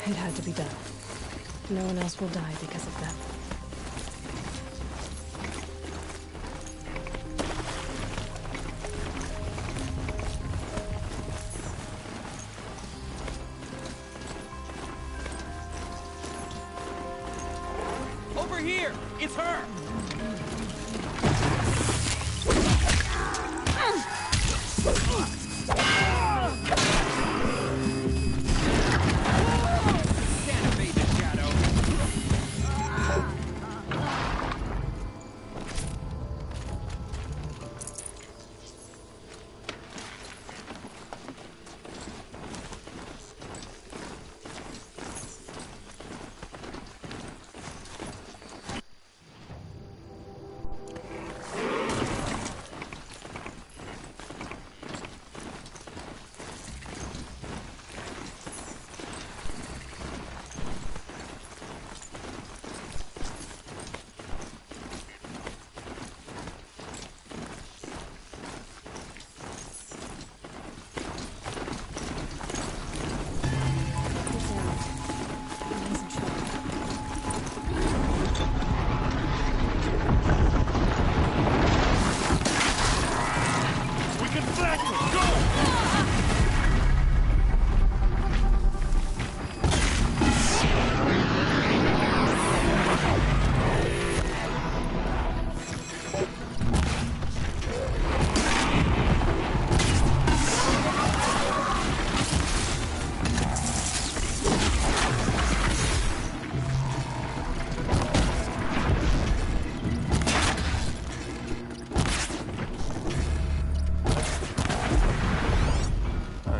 It had to be done. No one else will die because of that. Over here! It's her! Can't evade the shadow.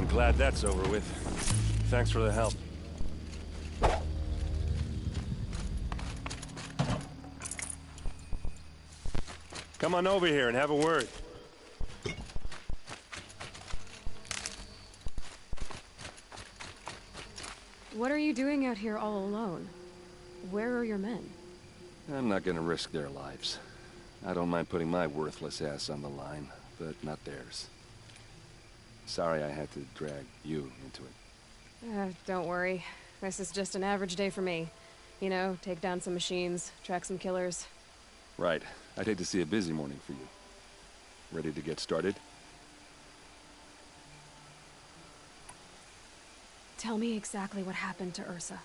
Glad that's over with. Thanks for the help. Come on over here and have a word. What are you doing out here all alone? Where are your men? I'm not gonna risk their lives. I don't mind putting my worthless ass on the line, but not theirs. Sorry I had to drag you into it. Don't worry. This is just an average day for me. You know, take down some machines, track some killers. Right. I'd hate to see a busy morning for you. Ready to get started? Tell me exactly what happened to Ursa.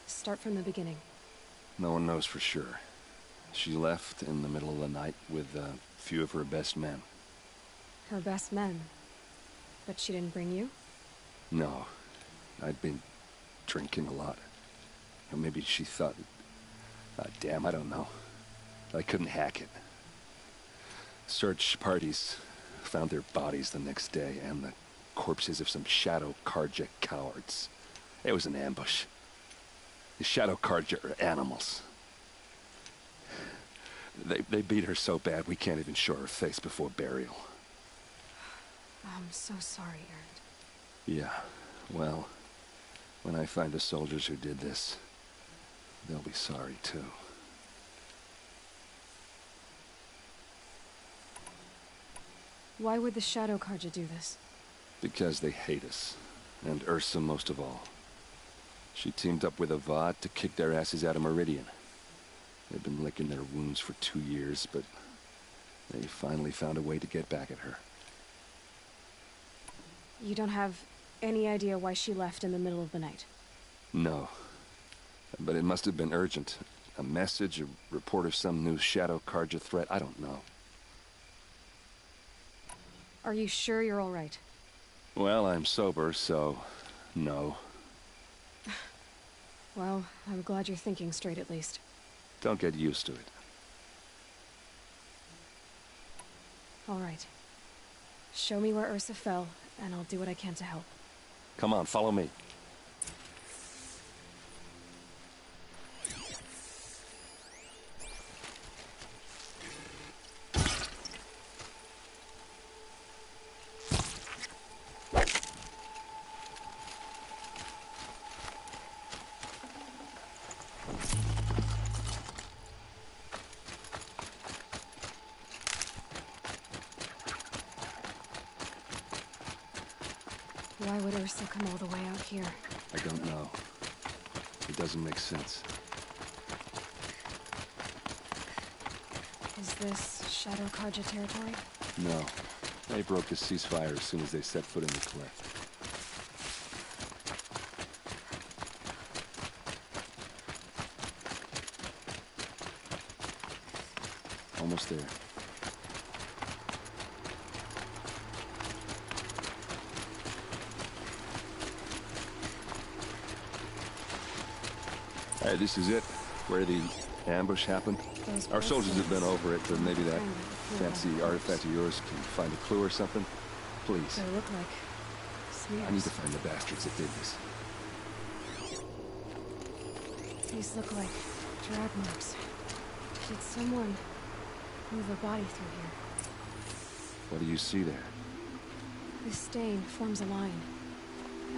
Start from the beginning. No one knows for sure. She left in the middle of the night with a few of her best men. Her best men? But she didn't bring you? No. I'd been drinking a lot. Or maybe she thought... damn, I don't know. I couldn't hack it. Search parties found their bodies the next day, and the corpses of some Shadow Carja cowards. It was an ambush. The Shadow Carja are animals. They beat her so bad we can't even show her face before burial. I'm so sorry, Erend. Yeah, well, when I find the soldiers who did this, they'll be sorry too. Why would the Shadow Carja do this? Because they hate us, and Ursa most of all. She teamed up with Avad to kick their asses out of Meridian. They've been licking their wounds for 2 years, but they finally found a way to get back at her. You don't have any idea why she left in the middle of the night? No. But it must have been urgent. A message, a report of some new Shadow Carja threat, I don't know. Are you sure you're all right? Well, I'm sober, so... no. Well, I'm glad you're thinking straight at least. Don't get used to it. All right. Show me where Ursa fell, and I'll do what I can to help. Come on, follow me. Why would Ursa come all the way out here? I don't know. It doesn't make sense. Is this Shadow Karja territory? No. They broke the ceasefire as soon as they set foot in the cleft. Almost there. Hey, this is it. Where the ambush happened. Our soldiers have been over it, but maybe that fancy artifact of yours can find a clue or something. Please. They look like smears. I need to find the bastards that did this. These look like drag marks. Did someone move a body through here? What do you see there? This stain forms a line,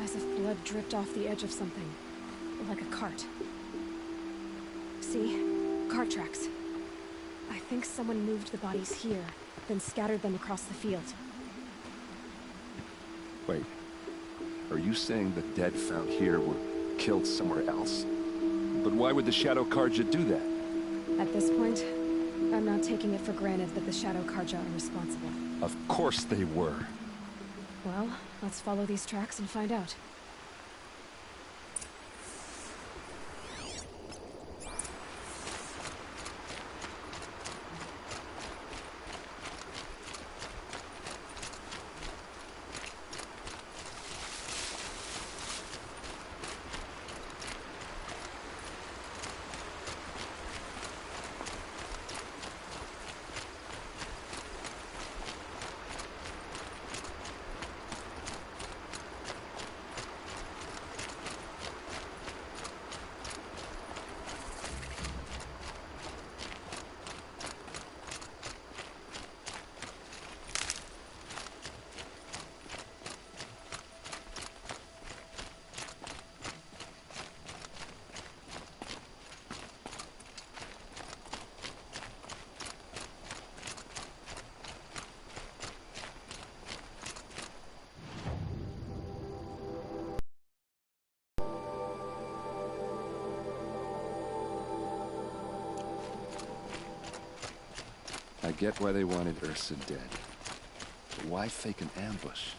as if blood dripped off the edge of something, like a cart. See? Cart tracks. I think someone moved the bodies here, then scattered them across the field. Wait. Are you saying the dead found here were killed somewhere else? But why would the Shadow Karja do that? At this point, I'm not taking it for granted that the Shadow Karja are responsible. Of course they were. Well, let's follow these tracks and find out. I get why they wanted Ursa dead. But why fake an ambush?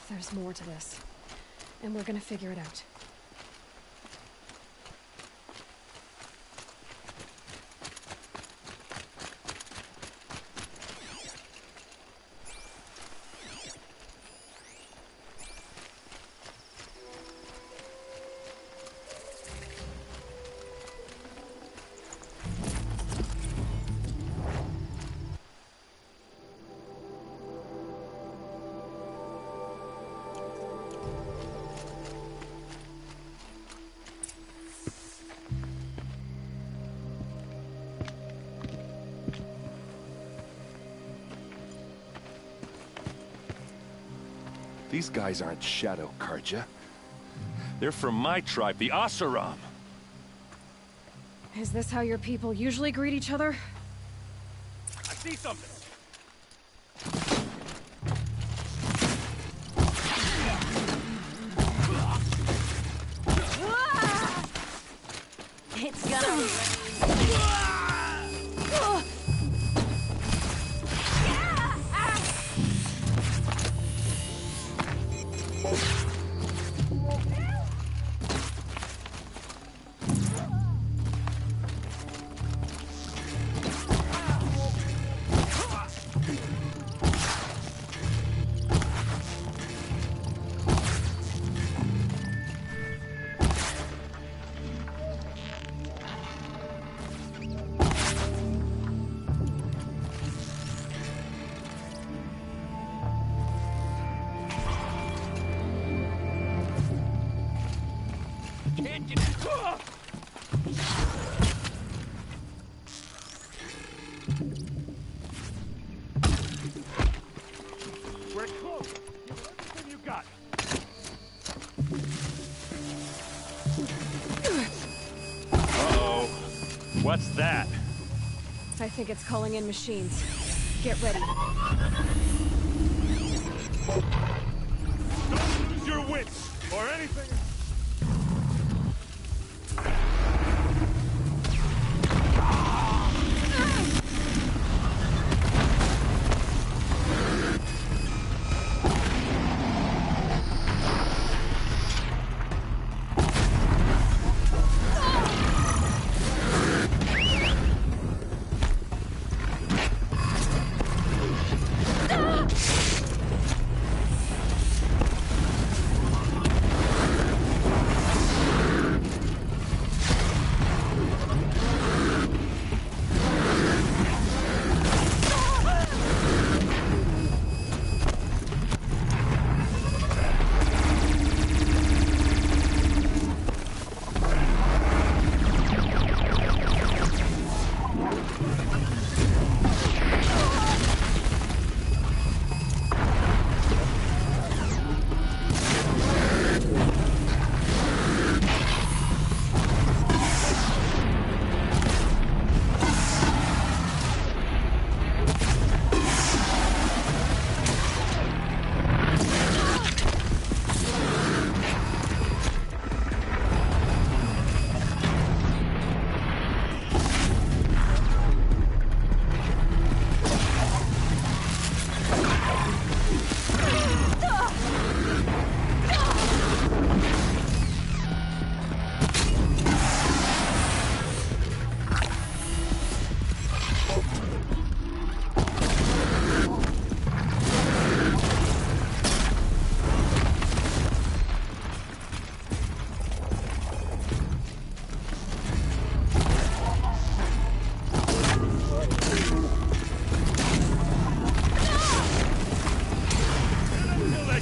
There's more to this, and we're gonna figure it out. These guys aren't Shadow Karja. They're from my tribe, the Oseram. Is this how your people usually greet each other? I see something. It's gonna We're close. Give it everything you got. Uh-oh. What's that? I think it's calling in machines. Get ready. Don't lose your wits or anything.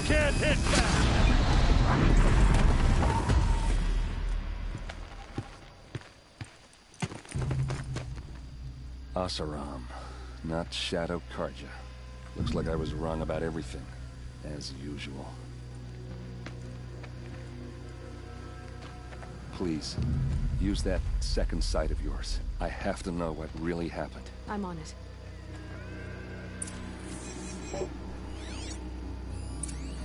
can't hit back! Oseram, not Shadow Carja. Looks like I was wrong about everything, as usual. Please, use that second sight of yours. I have to know what really happened. I'm on it.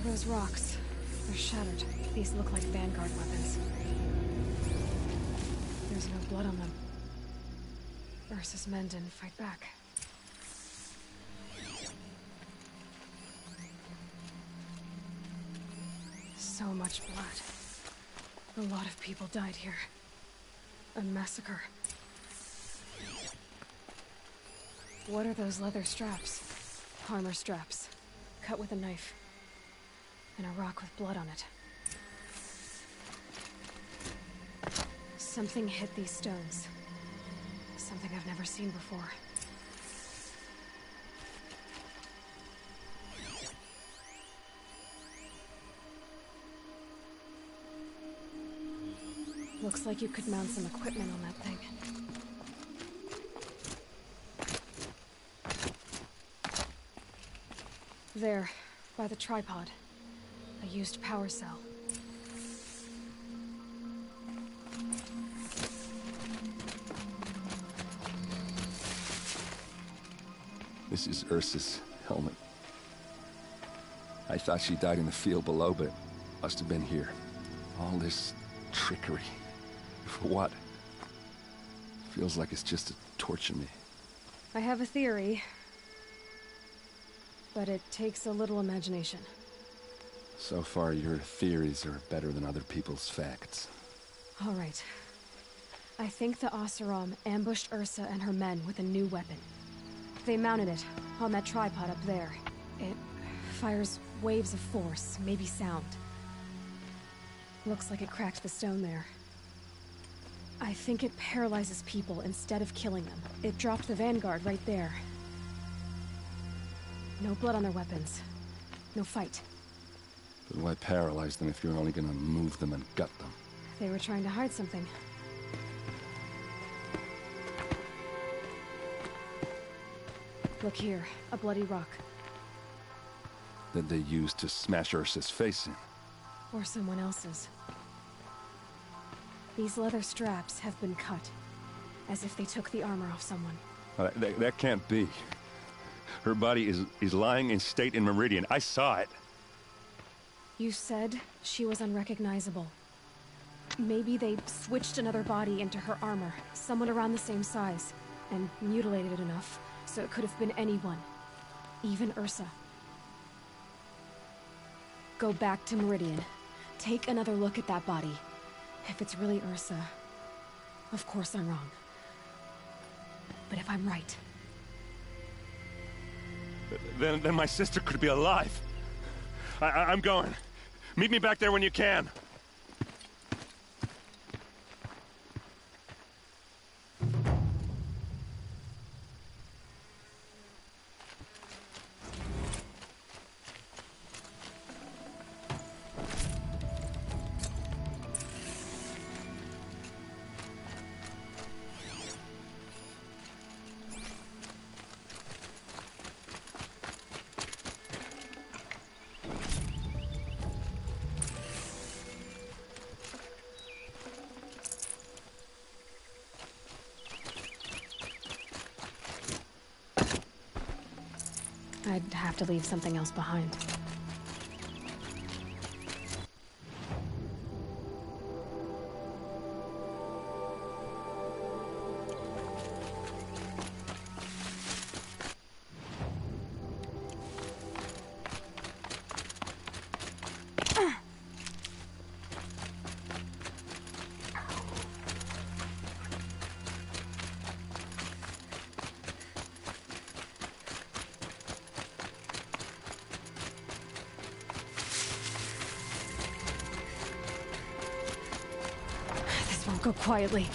Those rocks, they're shattered. These look like Vanguard weapons. There's no blood on them. Ursa's men didn't fight back. So much blood. A lot of people died here. A massacre. What are those leather straps? Armor straps. Cut with a knife. And a rock with blood on it. Something hit these stones. Something I've never seen before. Looks like you could mount some equipment on that thing. There, by the tripod. A used power cell. This is Ursa's helmet. I thought she died in the field below, but must have been here. All this trickery. For what? Feels like it's just to torture me. I have a theory. But it takes a little imagination. So far, your theories are better than other people's facts. All right. I think the Oseram ambushed Ursa and her men with a new weapon. They mounted it on that tripod up there. It fires waves of force, maybe sound. Looks like it cracked the stone there. I think it paralyzes people instead of killing them. It dropped the Vanguard right there. No blood on their weapons. No fight. But why paralyze them if you're only gonna move them and gut them? They were trying to hide something. Look here, a bloody rock. That they used to smash Ursa's face in. Or someone else's. These leather straps have been cut, as if they took the armor off someone. That can't be. Her body is lying in state in Meridian. I saw it. You said she was unrecognizable. Maybe they switched another body into her armor, someone around the same size, and mutilated it enough, so it could have been anyone. Even Ursa. Go back to Meridian. Take another look at that body. If it's really Ursa, of course I'm wrong. But if I'm right... Then my sister could be alive. I'm going. Meet me back there when you can. I'd have to leave something else behind. Go quietly.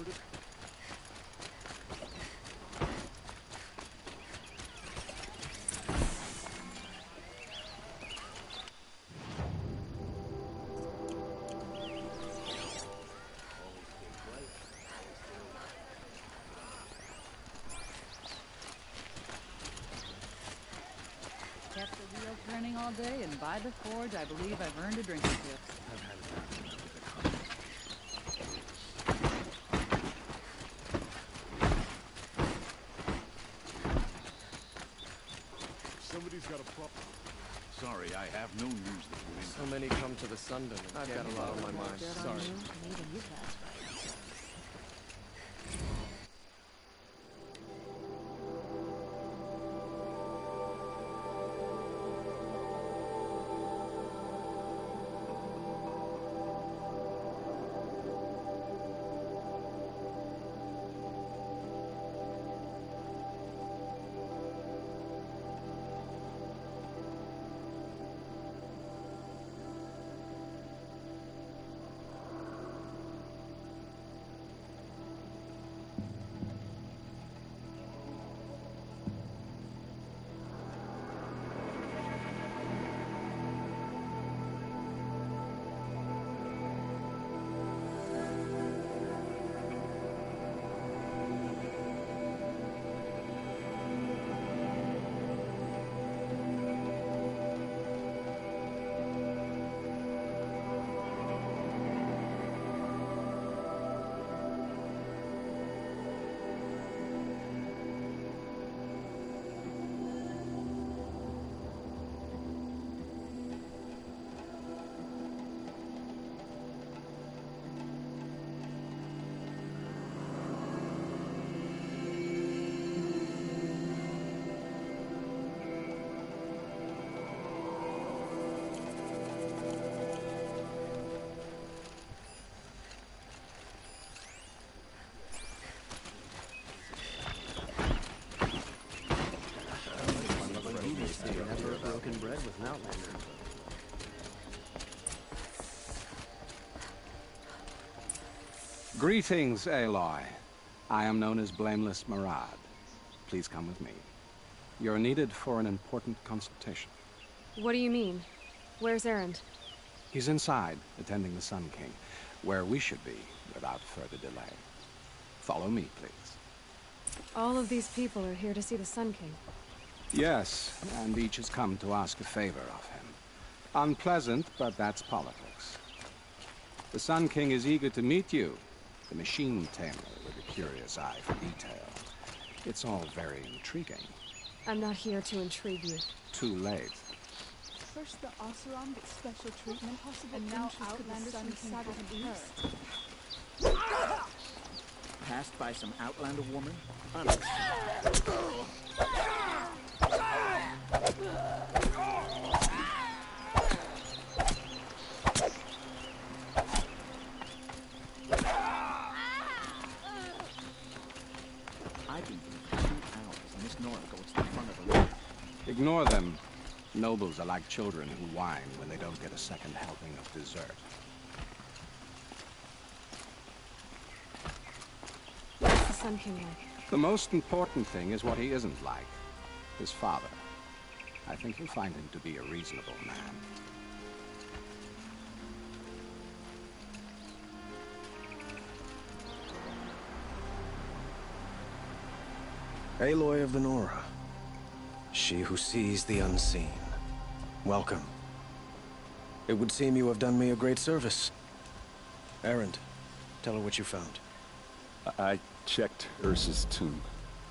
Kept the wheel turning all day, and by the forge, I believe I've earned a drinking tip. Somebody's got a problem. Sorry, I have no news that will So many come to the Sundom. I've got a lot on my mind. Sorry. Even you passed by. Never broken bread with an outlander. Greetings, Aloy. I am known as Blameless Marad. Please come with me. You're needed for an important consultation. What do you mean? Where's Erend? He's inside, attending the Sun King, where we should be without further delay. Follow me, please. All of these people are here to see the Sun King. Yes, and each has come to ask a favor of him. Unpleasant, but that's politics. The Sun King is eager to meet you, the machine tamer with a curious eye for detail. It's all very intriguing. I'm not here to intrigue you. Too late. First the Oseram gets special treatment, and now Outlanders from South and East. Passed by some Outlander woman? I've been here 2 hours, and Miss Nora goes to the front of the line. Ignore them. Nobles are like children who whine when they don't get a second helping of dessert. What's the Sun King like? The most important thing is what he isn't like. His father. I think you'll find him to be a reasonable man. Aloy of the Nora. She who sees the unseen. Welcome. It would seem you have done me a great service. Erend, tell her what you found. I checked Ursa's tomb.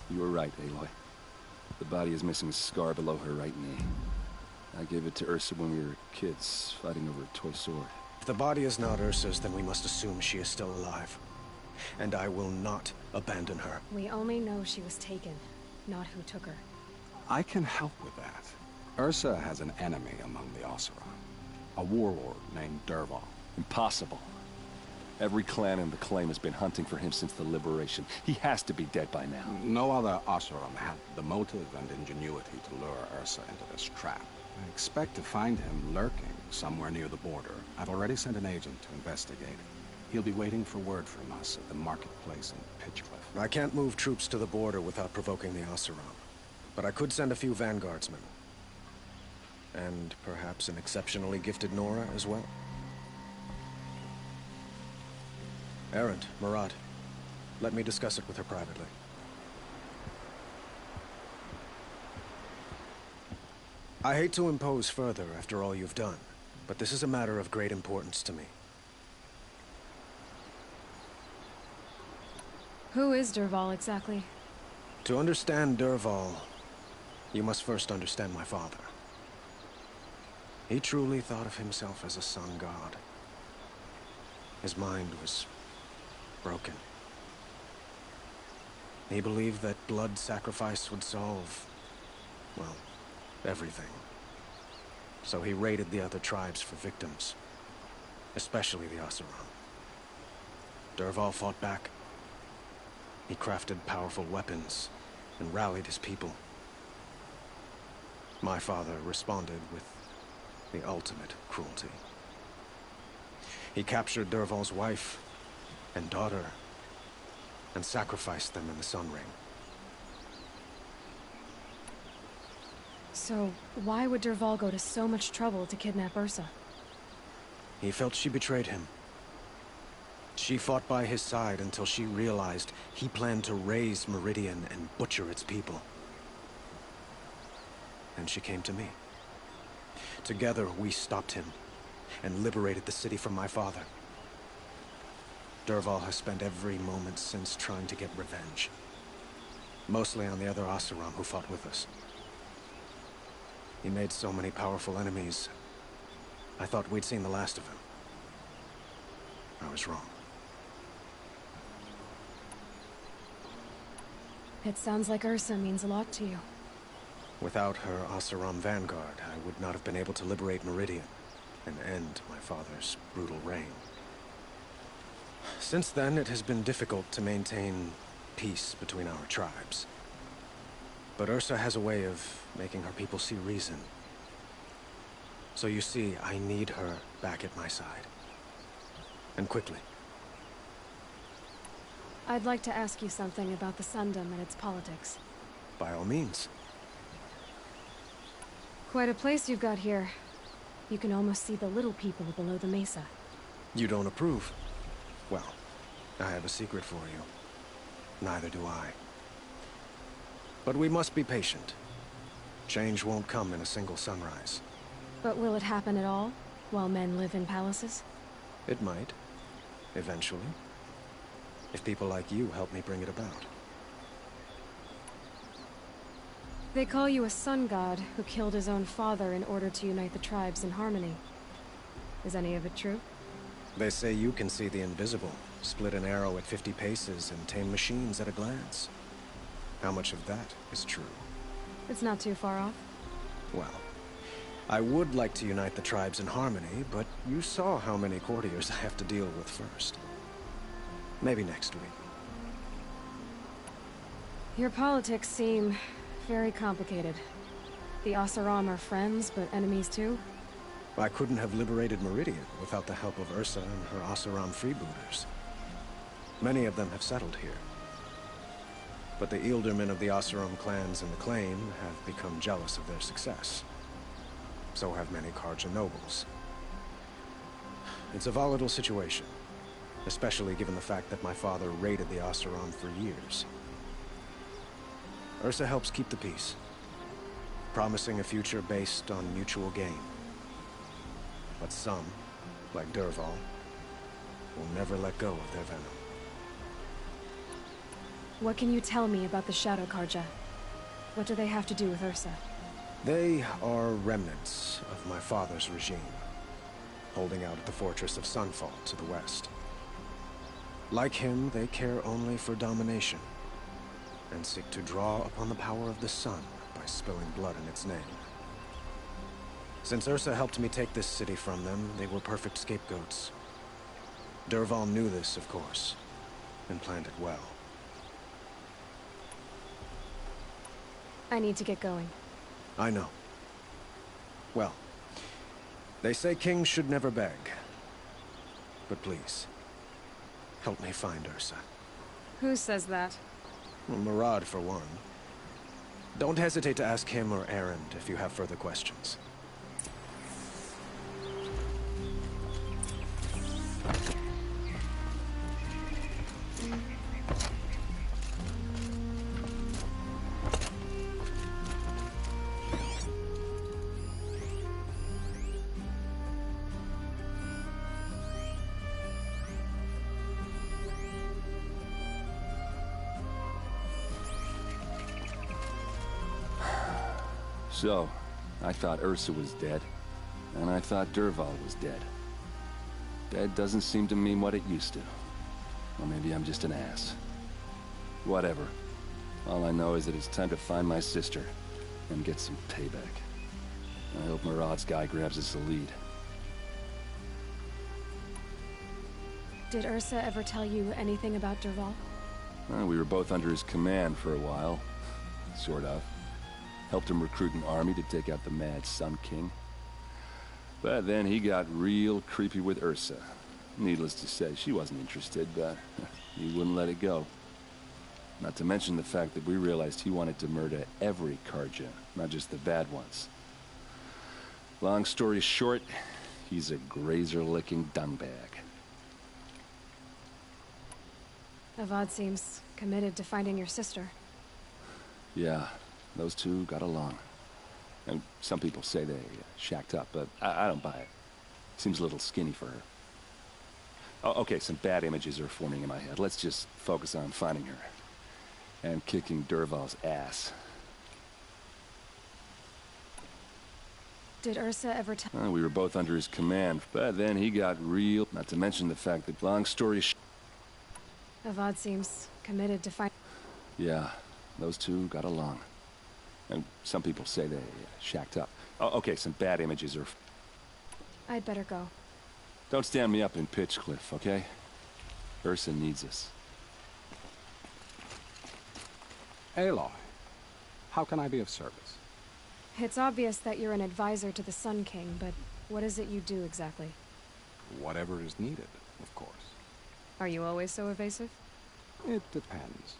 You were right, Aloy. The body is missing a scar below her right knee. I gave it to Ursa when we were kids, fighting over a toy sword. If the body is not Ursa's, then we must assume she is still alive. And I will not abandon her. We only know she was taken, not who took her. I can help with that. Ursa has an enemy among the Oseram. A warlord named Dervahl. Impossible. Every clan in the claim has been hunting for him since the liberation. He has to be dead by now. No other Oseram had the motive and ingenuity to lure Ursa into this trap. I expect to find him lurking somewhere near the border. I've already sent an agent to investigate. He'll be waiting for word from us at the marketplace in Pitchcliff. I can't move troops to the border without provoking the Oseram. But I could send a few vanguardsmen. And perhaps an exceptionally gifted Nora as well. Erend, Marat, let me discuss it with her privately. I hate to impose further after all you've done, but this is a matter of great importance to me. Who is Dervahl exactly? To understand Dervahl, you must first understand my father. He truly thought of himself as a sun god. His mind was broken. He believed that blood sacrifice would solve, well, everything. So he raided the other tribes for victims, especially the Oseram. Dervahl fought back. He crafted powerful weapons and rallied his people. My father responded with the ultimate cruelty. He captured Dervahl's wife and daughter and sacrificed them in the Sun Ring. So, why would Dervahl go to so much trouble to kidnap Ursa? He felt she betrayed him. She fought by his side until she realized he planned to raise Meridian and butcher its people. And she came to me. Together, we stopped him and liberated the city from my father. Dervahl has spent every moment since trying to get revenge. Mostly on the other Oseram who fought with us. He made so many powerful enemies. I thought we'd seen the last of him. I was wrong. It sounds like Ursa means a lot to you. Without her Oseram vanguard, I would not have been able to liberate Meridian and end my father's brutal reign. Since then, it has been difficult to maintain peace between our tribes. But Ursa has a way of making her people see reason. So you see, I need her back at my side. And quickly. I'd like to ask you something about the Sundom and its politics. By all means. Quite a place you've got here. You can almost see the little people below the mesa. You don't approve? Well, I have a secret for you. Neither do I. But we must be patient. Change won't come in a single sunrise. But will it happen at all, while men live in palaces? It might. Eventually. If people like you help me bring it about. They call you a sun god who killed his own father in order to unite the tribes in harmony. Is any of it true? They say you can see the invisible, split an arrow at 50 paces, and tame machines at a glance. How much of that is true? It's not too far off. Well, I would like to unite the tribes in harmony, but you saw how many courtiers I have to deal with first. Maybe next week. Your politics seem very complicated. The Oseram are friends, but enemies too? I couldn't have liberated Meridian without the help of Ursa and her Oseram freebooters. Many of them have settled here. But the Ealdormen of the Oseram clans in the Claim have become jealous of their success. So have many Carja nobles. It's a volatile situation, especially given the fact that my father raided the Oseram for years. Ursa helps keep the peace, promising a future based on mutual gain. But some, like Dervahl, will never let go of their venom. What can you tell me about the Shadow Carja? What do they have to do with Ursa? They are remnants of my father's regime, holding out at the fortress of Sunfall to the west. Like him, they care only for domination, and seek to draw upon the power of the sun by spilling blood in its name. Since Ursa helped me take this city from them, they were perfect scapegoats. Dervahl knew this, of course, and planned it well. I need to get going. I know. Well, they say kings should never beg. But please, help me find Ursa. Who says that? Well, Murad, for one. Don't hesitate to ask him or Erend if you have further questions. So, I thought Ursa was dead, and I thought Dervahl was dead. Dead doesn't seem to mean what it used to. Or maybe I'm just an ass. Whatever. All I know is that it's time to find my sister and get some payback. I hope Murad's guy grabs us a lead. Did Ursa ever tell you anything about Dervahl? Well, we were both under his command for a while. Sort of. Helped him recruit an army to take out the mad Sun King. But then he got real creepy with Ursa. Needless to say, she wasn't interested, but he wouldn't let it go. Not to mention the fact that we realized he wanted to murder every Carja, not just the bad ones. Long story short, he's a grazer-licking dungbag. Avad seems committed to finding your sister. Yeah, those two got along. And some people say they shacked up, but I don't buy it. Seems a little skinny for her. Oh, okay, some bad images are forming in my head. Let's just focus on finding her. And kicking Dervahl's ass. Did Ursa ever tell... Well, we were both under his command, but then he got real... Not to mention the fact that, long story Avad seems committed to find... Yeah, those two got along. And some people say they shacked up. Oh, okay, some bad images are... I'd better go. Don't stand me up in Pitchcliff, okay? Ursa needs us. Aloy, how can I be of service? It's obvious that you're an advisor to the Sun King, but what is it you do exactly? Whatever is needed, of course. Are you always so evasive? It depends.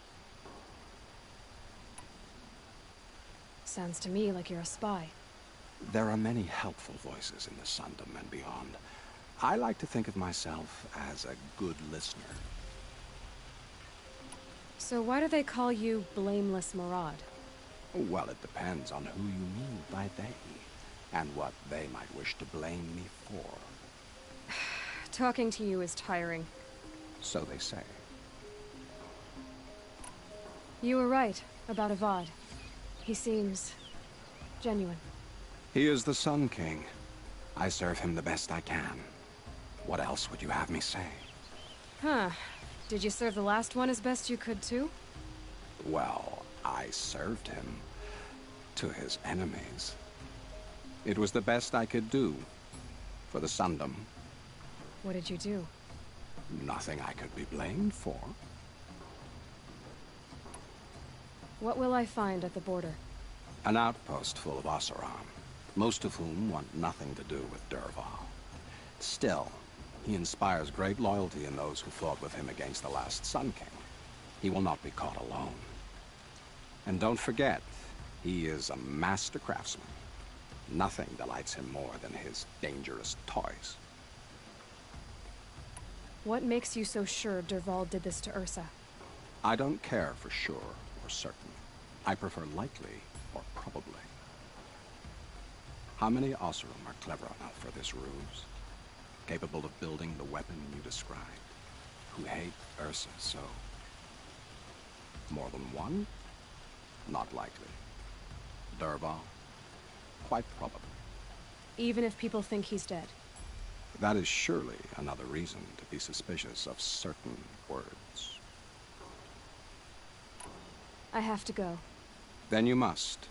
Sounds to me like you're a spy. There are many helpful voices in the Sundom and beyond. I like to think of myself as a good listener. So why do they call you Blameless Murad? Well, it depends on who you mean by they, and what they might wish to blame me for. Talking to you is tiring. So they say. You were right about Avad. He seems genuine. He is the Sun King. I serve him the best I can. What else would you have me say? Huh. Did you serve the last one as best you could, too? Well, I served him to his enemies. It was the best I could do for the Sundom. What did you do? Nothing I could be blamed for. What will I find at the border? An outpost full of Oseram, most of whom want nothing to do with Dervahl. Still, he inspires great loyalty in those who fought with him against the last Sun King. He will not be caught alone. And don't forget, he is a master craftsman. Nothing delights him more than his dangerous toys. What makes you so sure Dervahl did this to Ursa? I don't care for sure or certain. I prefer likely or probably. How many Oseram are clever enough for this ruse? Capable of building the weapon you described? Who hate Ursa so? More than one? Not likely. Dervahl? Quite probably. Even if people think he's dead? That is surely another reason to be suspicious of certain words. I have to go. Then you must.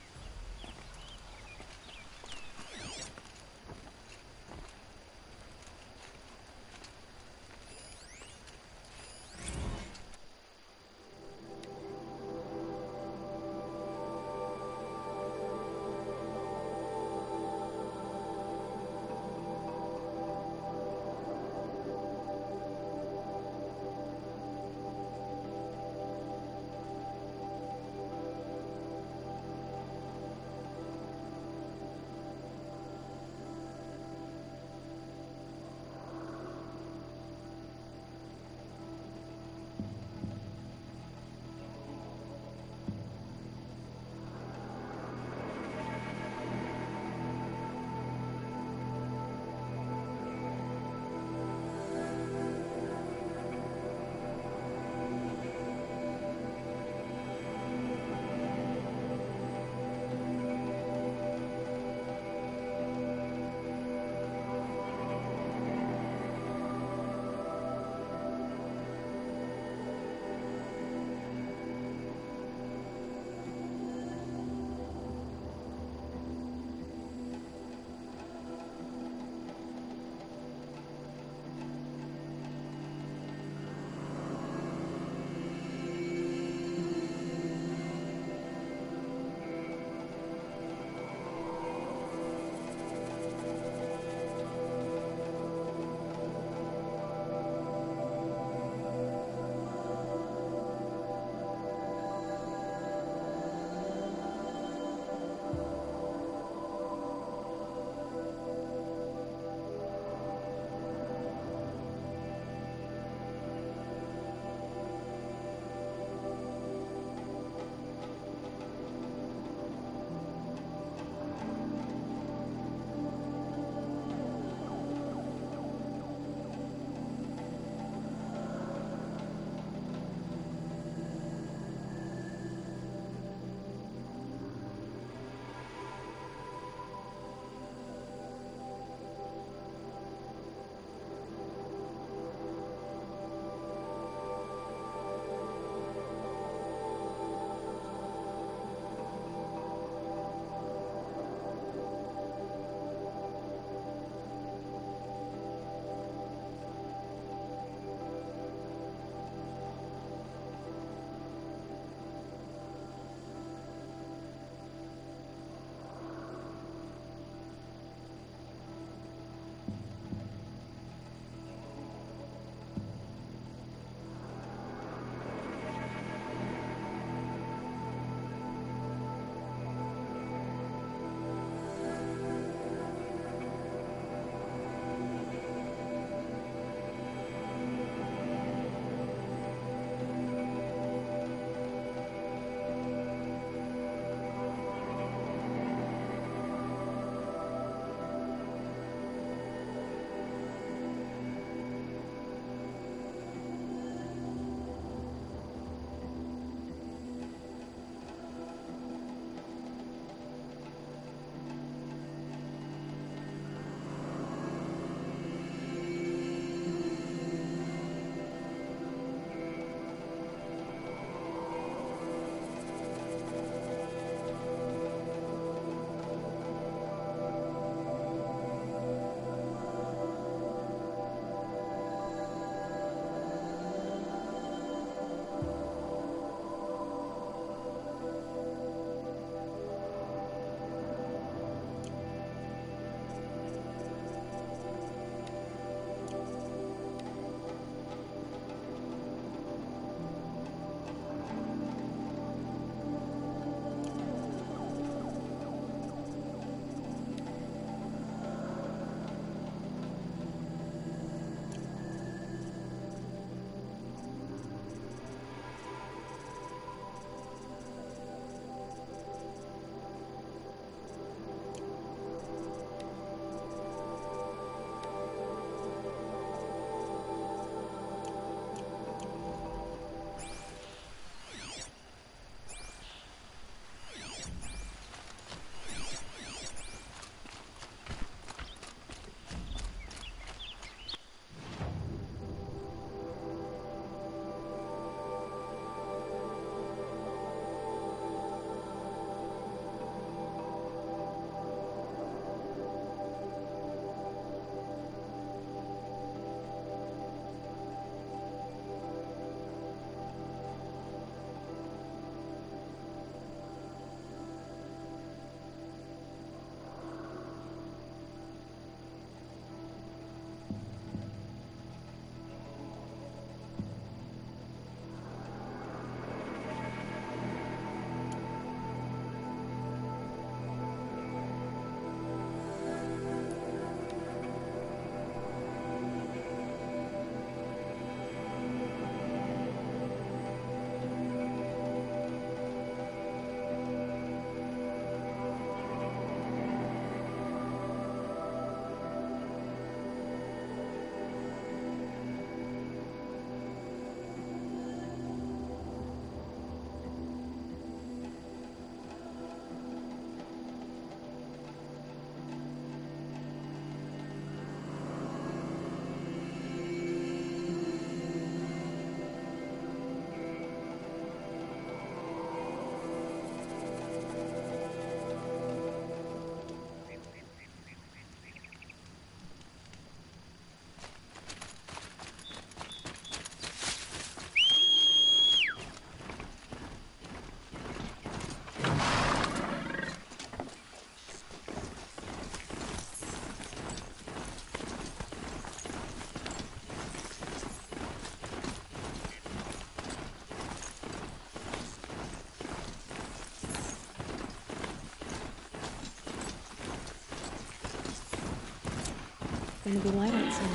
gonna be light out soon.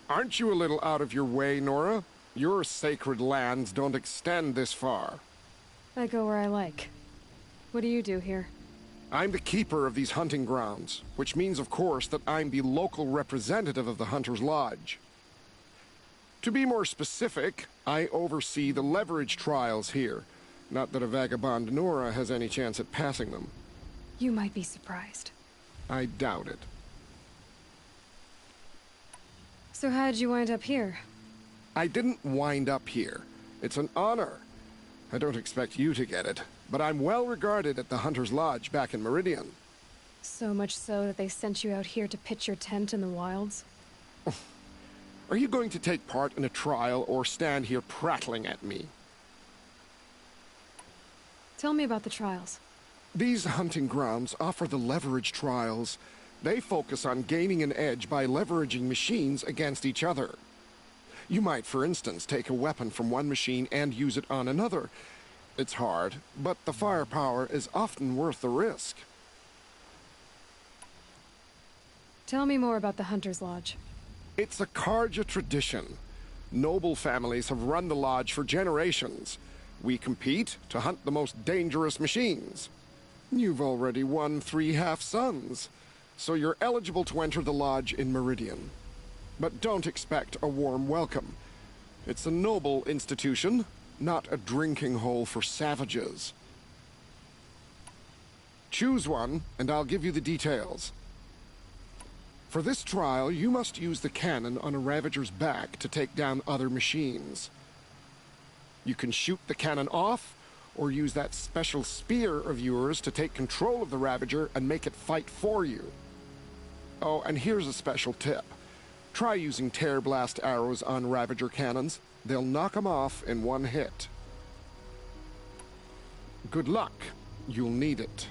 Aren't you a little out of your way, Nora? Your sacred lands don't extend this far. I go where I like. What do you do here? I'm the keeper of these hunting grounds, which means, of course, that I'm the local representative of the Hunter's Lodge. To be more specific, I oversee the leverage trials here. Not that a vagabond Nora has any chance at passing them. You might be surprised. I doubt it. So how'd you wind up here? I didn't wind up here. It's an honor. I don't expect you to get it, but I'm well regarded at the Hunter's Lodge back in Meridian. So much so that they sent you out here to pitch your tent in the wilds? Are you going to take part in a trial or stand here prattling at me? Tell me about the trials. These hunting grounds offer the leverage trials. They focus on gaining an edge by leveraging machines against each other. You might, for instance, take a weapon from one machine and use it on another. It's hard, but the firepower is often worth the risk. Tell me more about the Hunter's Lodge. It's a Carja tradition. Noble families have run the lodge for generations. We compete to hunt the most dangerous machines. You've already won 3 half-sons, so you're eligible to enter the lodge in Meridian. But don't expect a warm welcome. It's a noble institution, not a drinking hole for savages. Choose one, and I'll give you the details. For this trial, you must use the cannon on a Ravager's back to take down other machines. You can shoot the cannon off, or use that special spear of yours to take control of the Ravager and make it fight for you. Oh, and here's a special tip. Try using tear blast arrows on Ravager cannons. They'll knock them off in one hit. Good luck. You'll need it.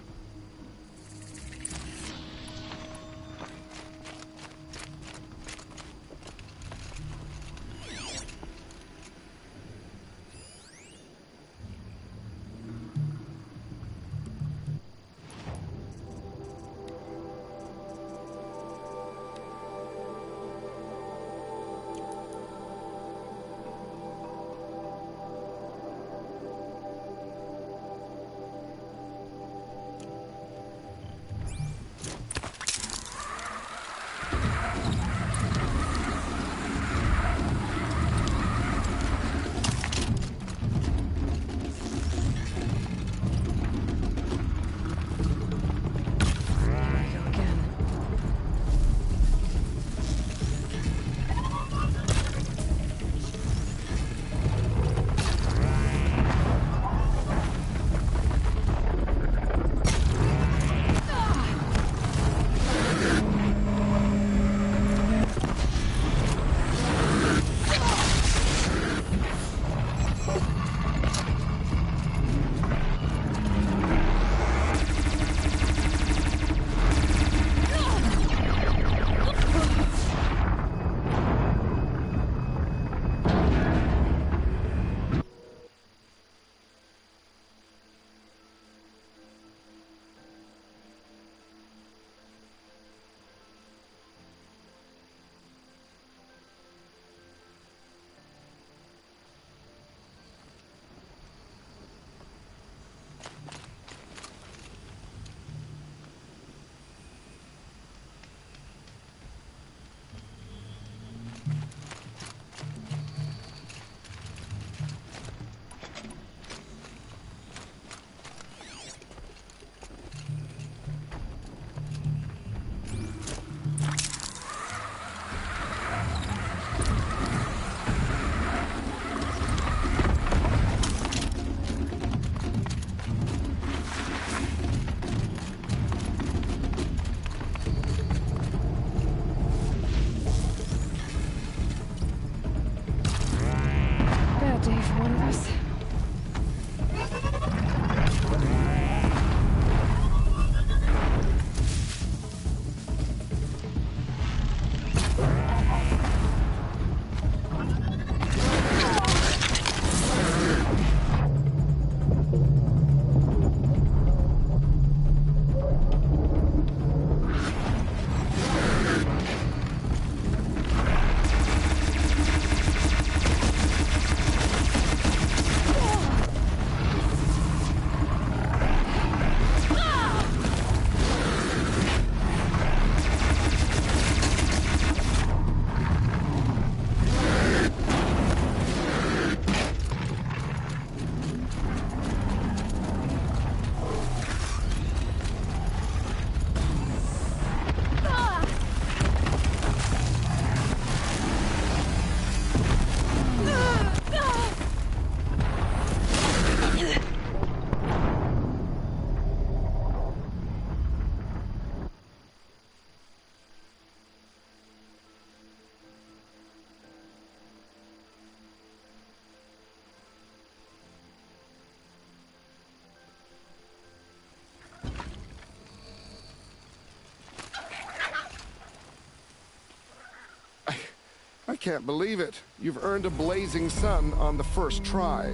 can't believe it. You've earned a blazing sun on the first try.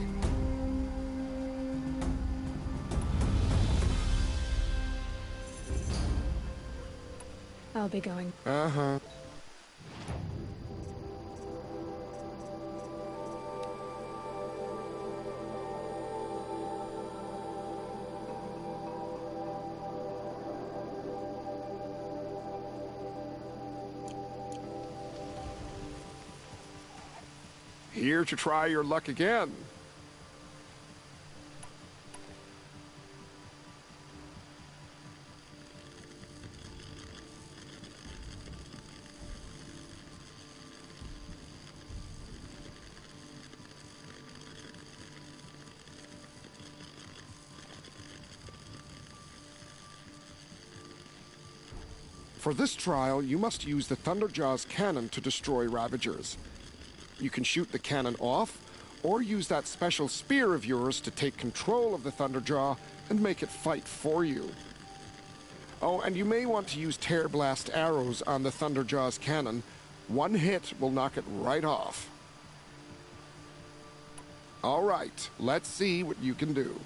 I'll be going. Uh-huh. Here to try your luck again. For this trial, you must use the Thunderjaw's cannon to destroy Ravagers. You can shoot the cannon off, or use that special spear of yours to take control of the Thunderjaw and make it fight for you. Oh, and you may want to use Tear Blast arrows on the Thunderjaw's cannon. One hit will knock it right off. All right, let's see what you can do.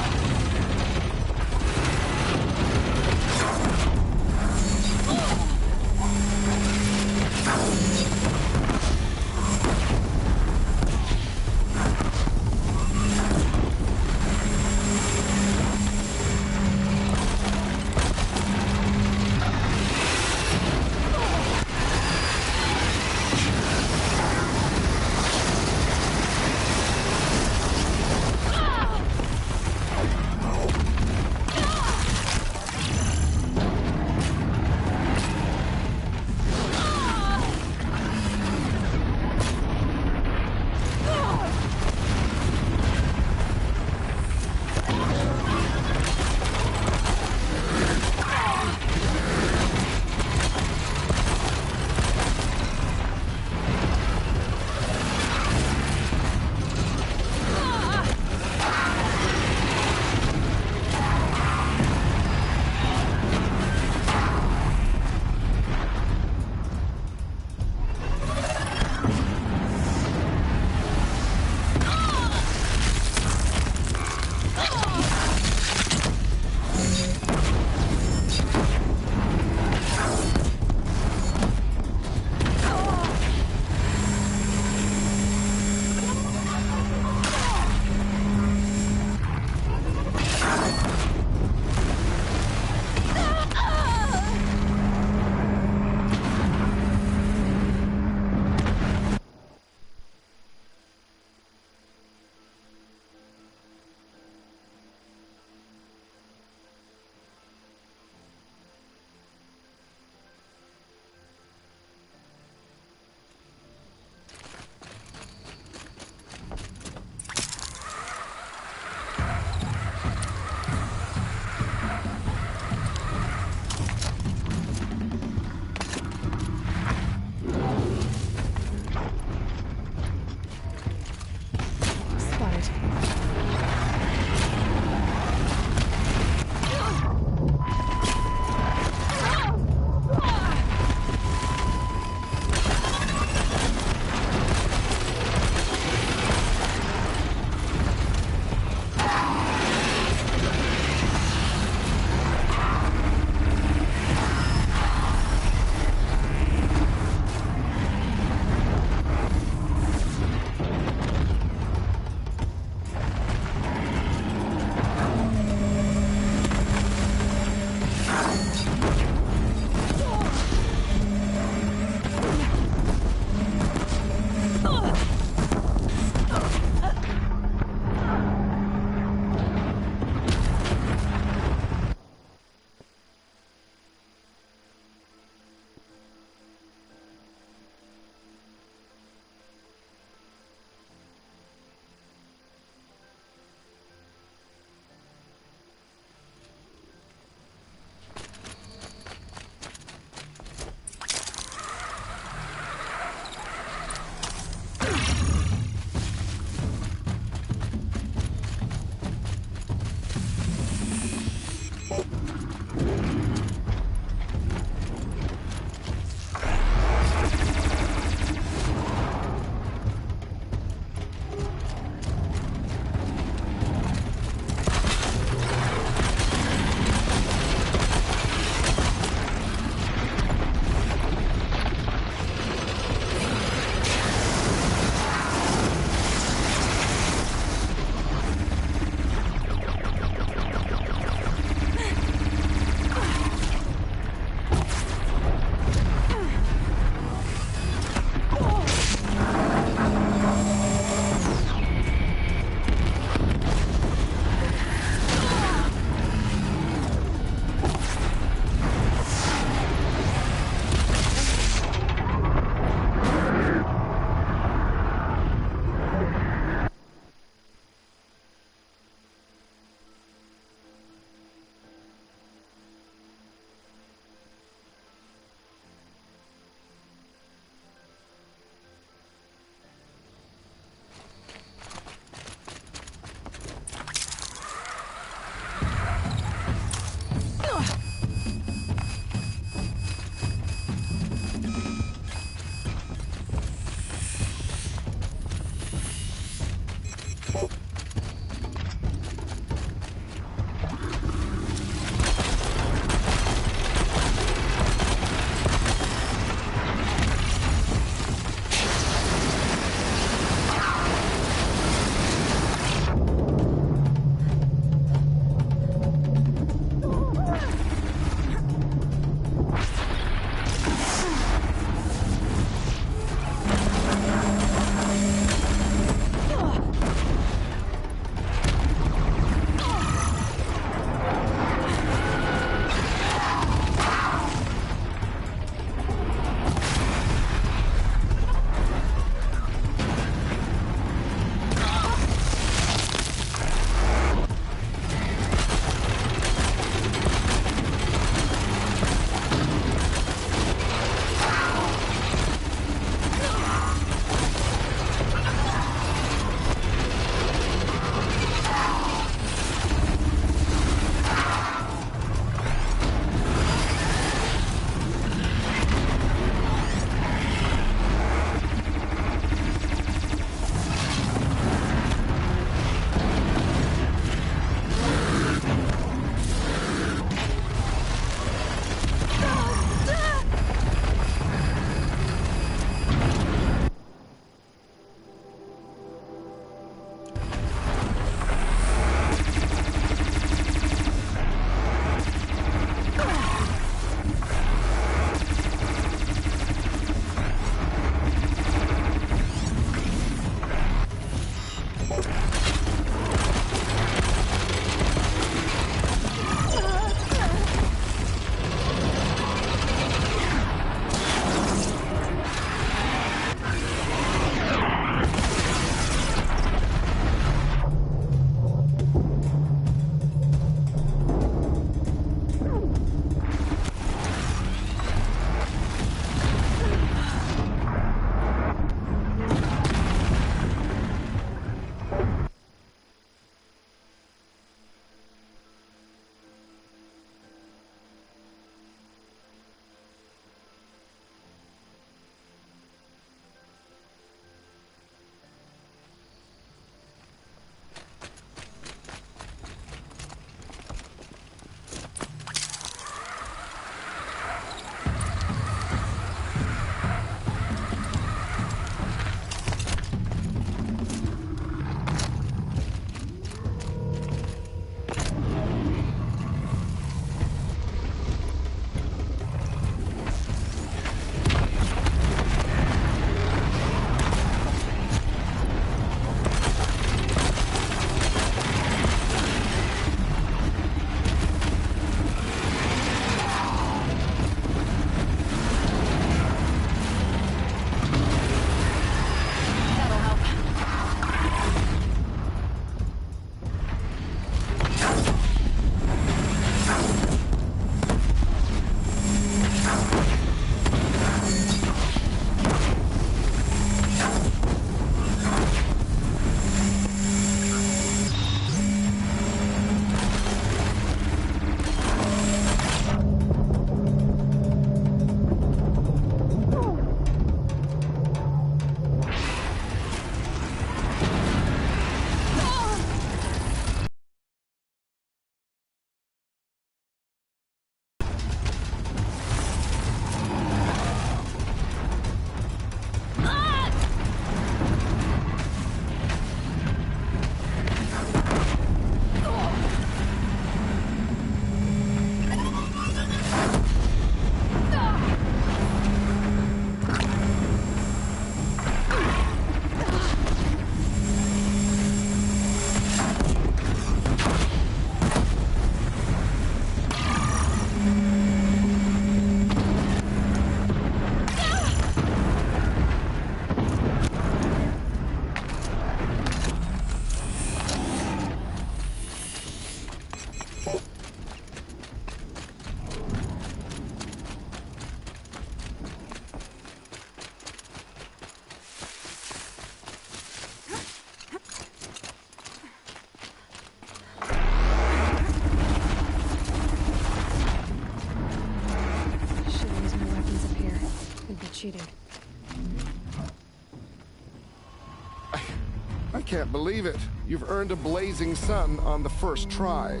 can't believe it. You've earned a blazing sun on the first try.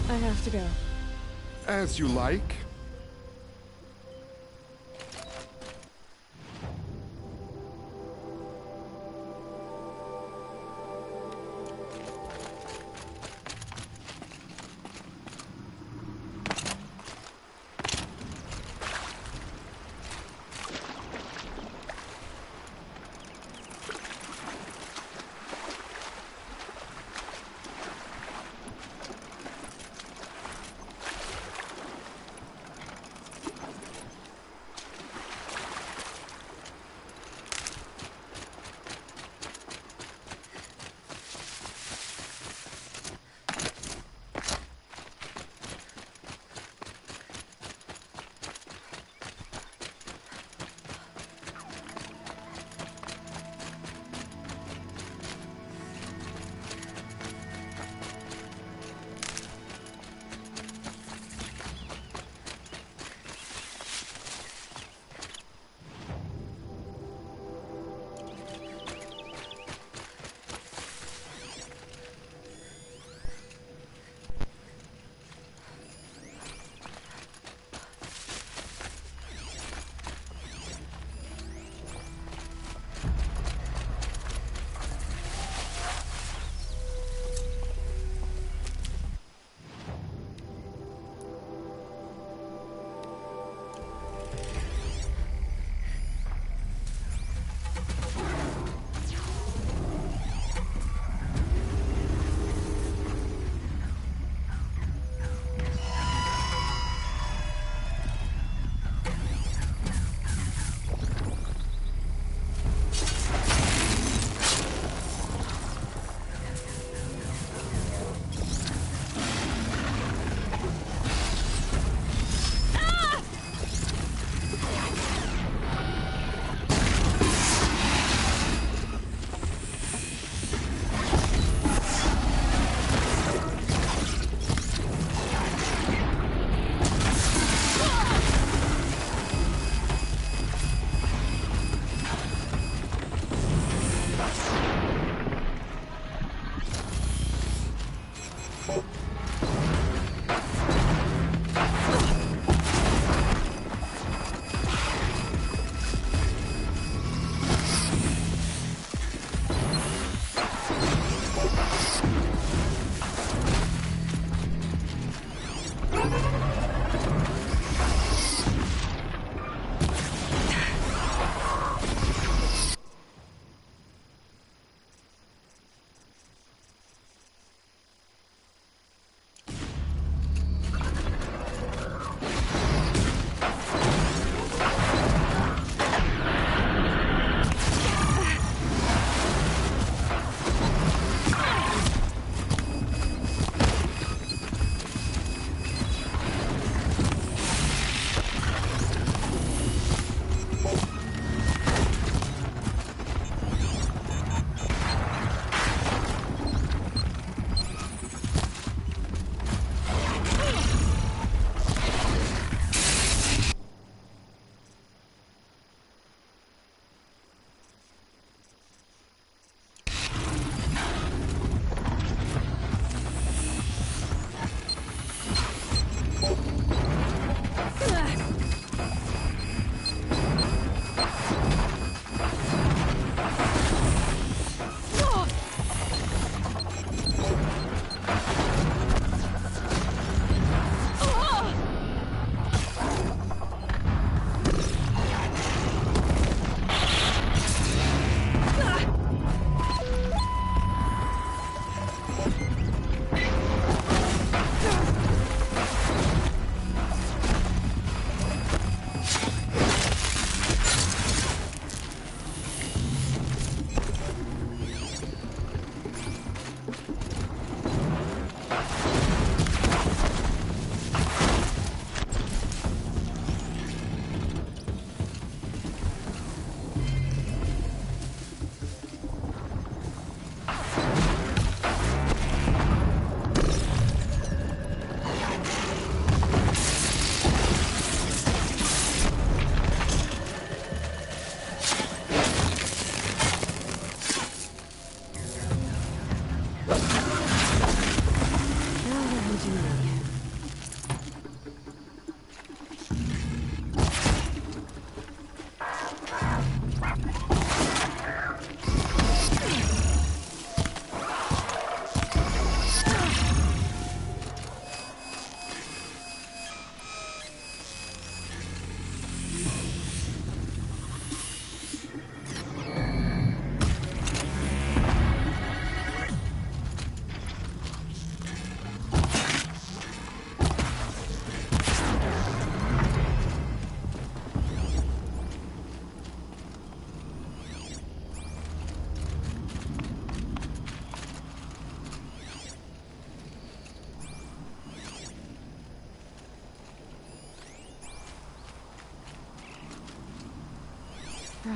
I have to go. As you like.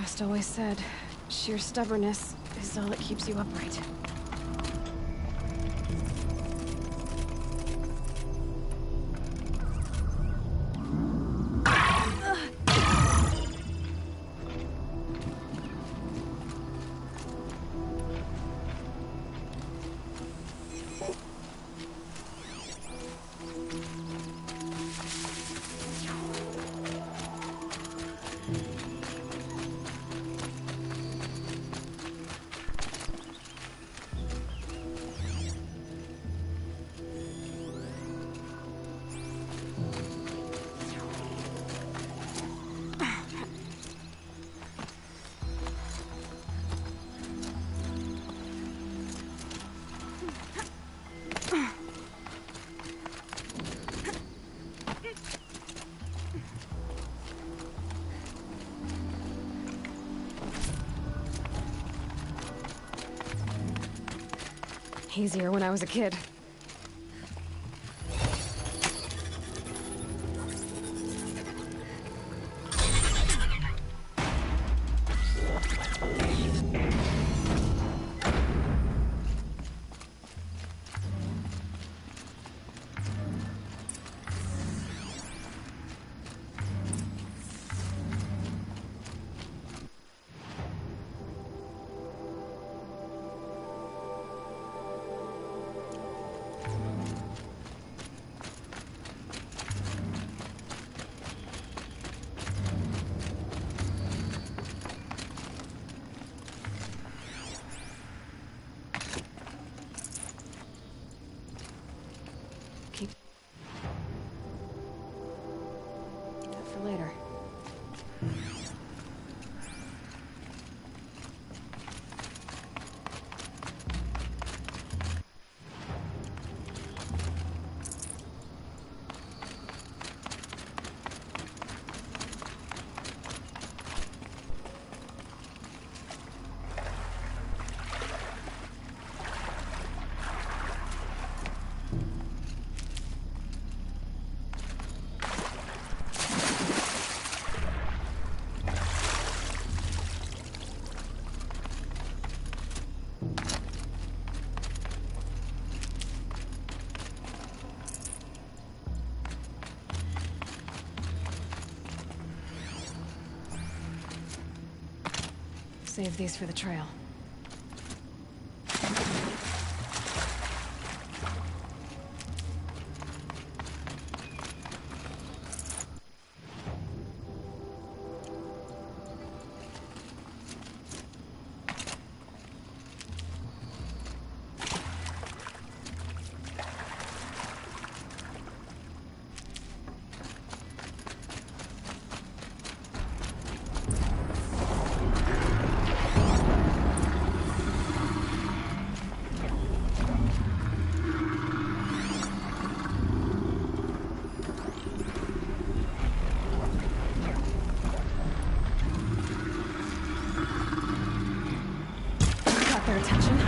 Frost always said, sheer stubbornness is all that keeps you upright. Easier when I was a kid. For later. Save these for the trail. Their attention.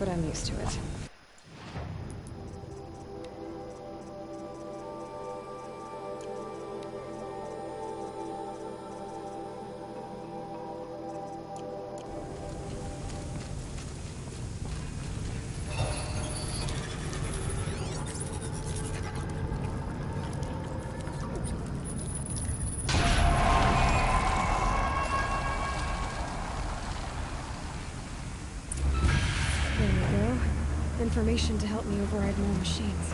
but I'm used to it. Information to help me override more machines.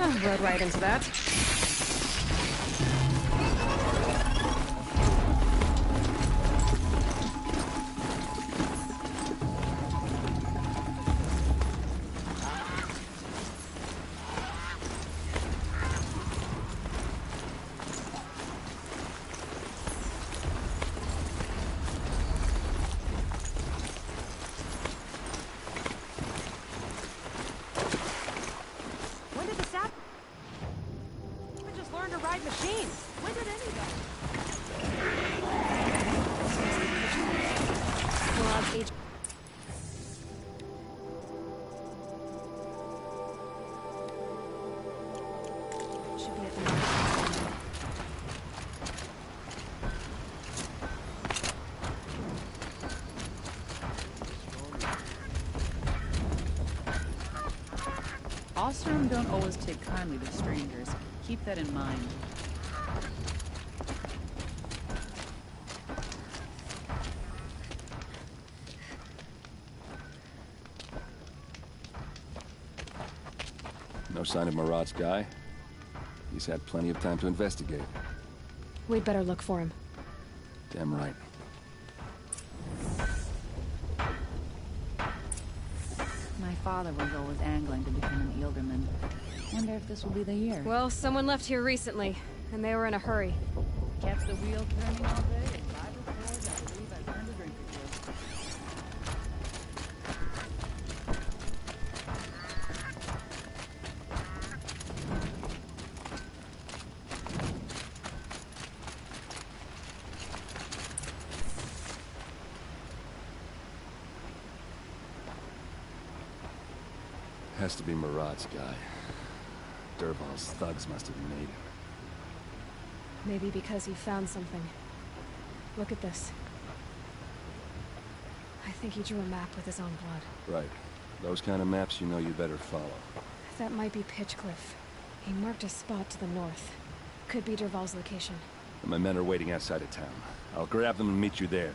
Rode right into that. Oseram don't always take kindly to strangers. Keep that in mind. No sign of Marad's guy? He's had plenty of time to investigate. We'd better look for him. Damn right. My father was always angling to become an Ealdorman. Wonder if this will be the year. Well, someone left here recently, and they were in a hurry. Kept the wheel turning all day, and by the forge, I believe I've earned a drink or two. Has to be Marad's guy. Dervahl's thugs must have made him. Maybe because he found something. Look at this. I think he drew a map with his own blood. Right. Those kind of maps you know you better follow. That might be Pitchcliff. He marked a spot to the north. Could be Dervahl's location. And my men are waiting outside of town. I'll grab them and meet you there.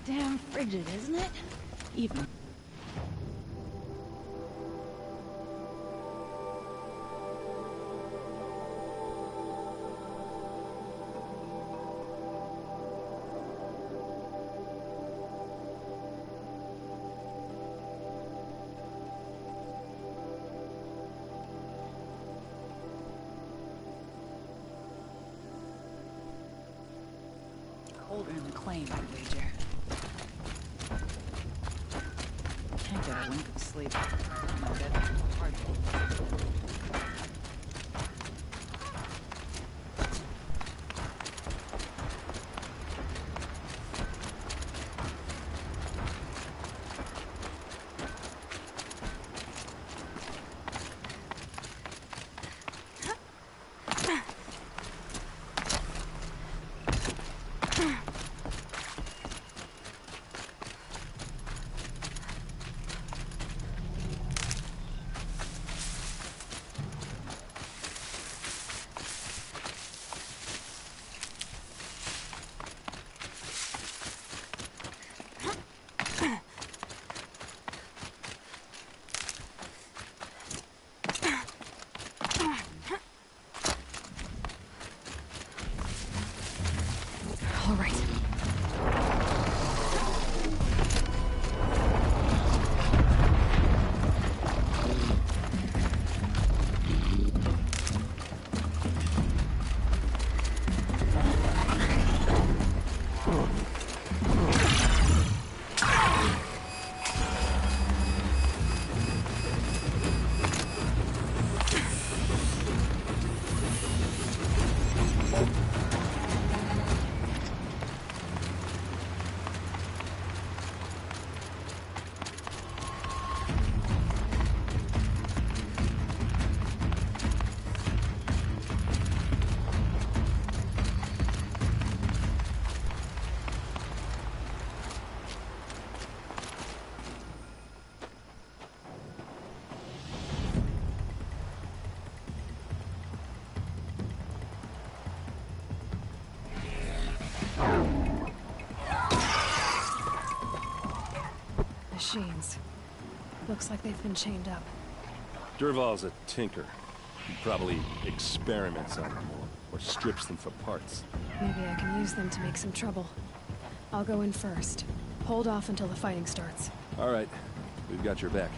Damn frigid, isn't it? Even. Colder in the claim, I wager. Can't get a wink of sleep. My bed hard. machines. Looks like they've been chained up. Dervahl's a tinker. He probably experiments on them or strips them for parts. Maybe I can use them to make some trouble. I'll go in first. Hold off until the fighting starts. All right. We've got your back.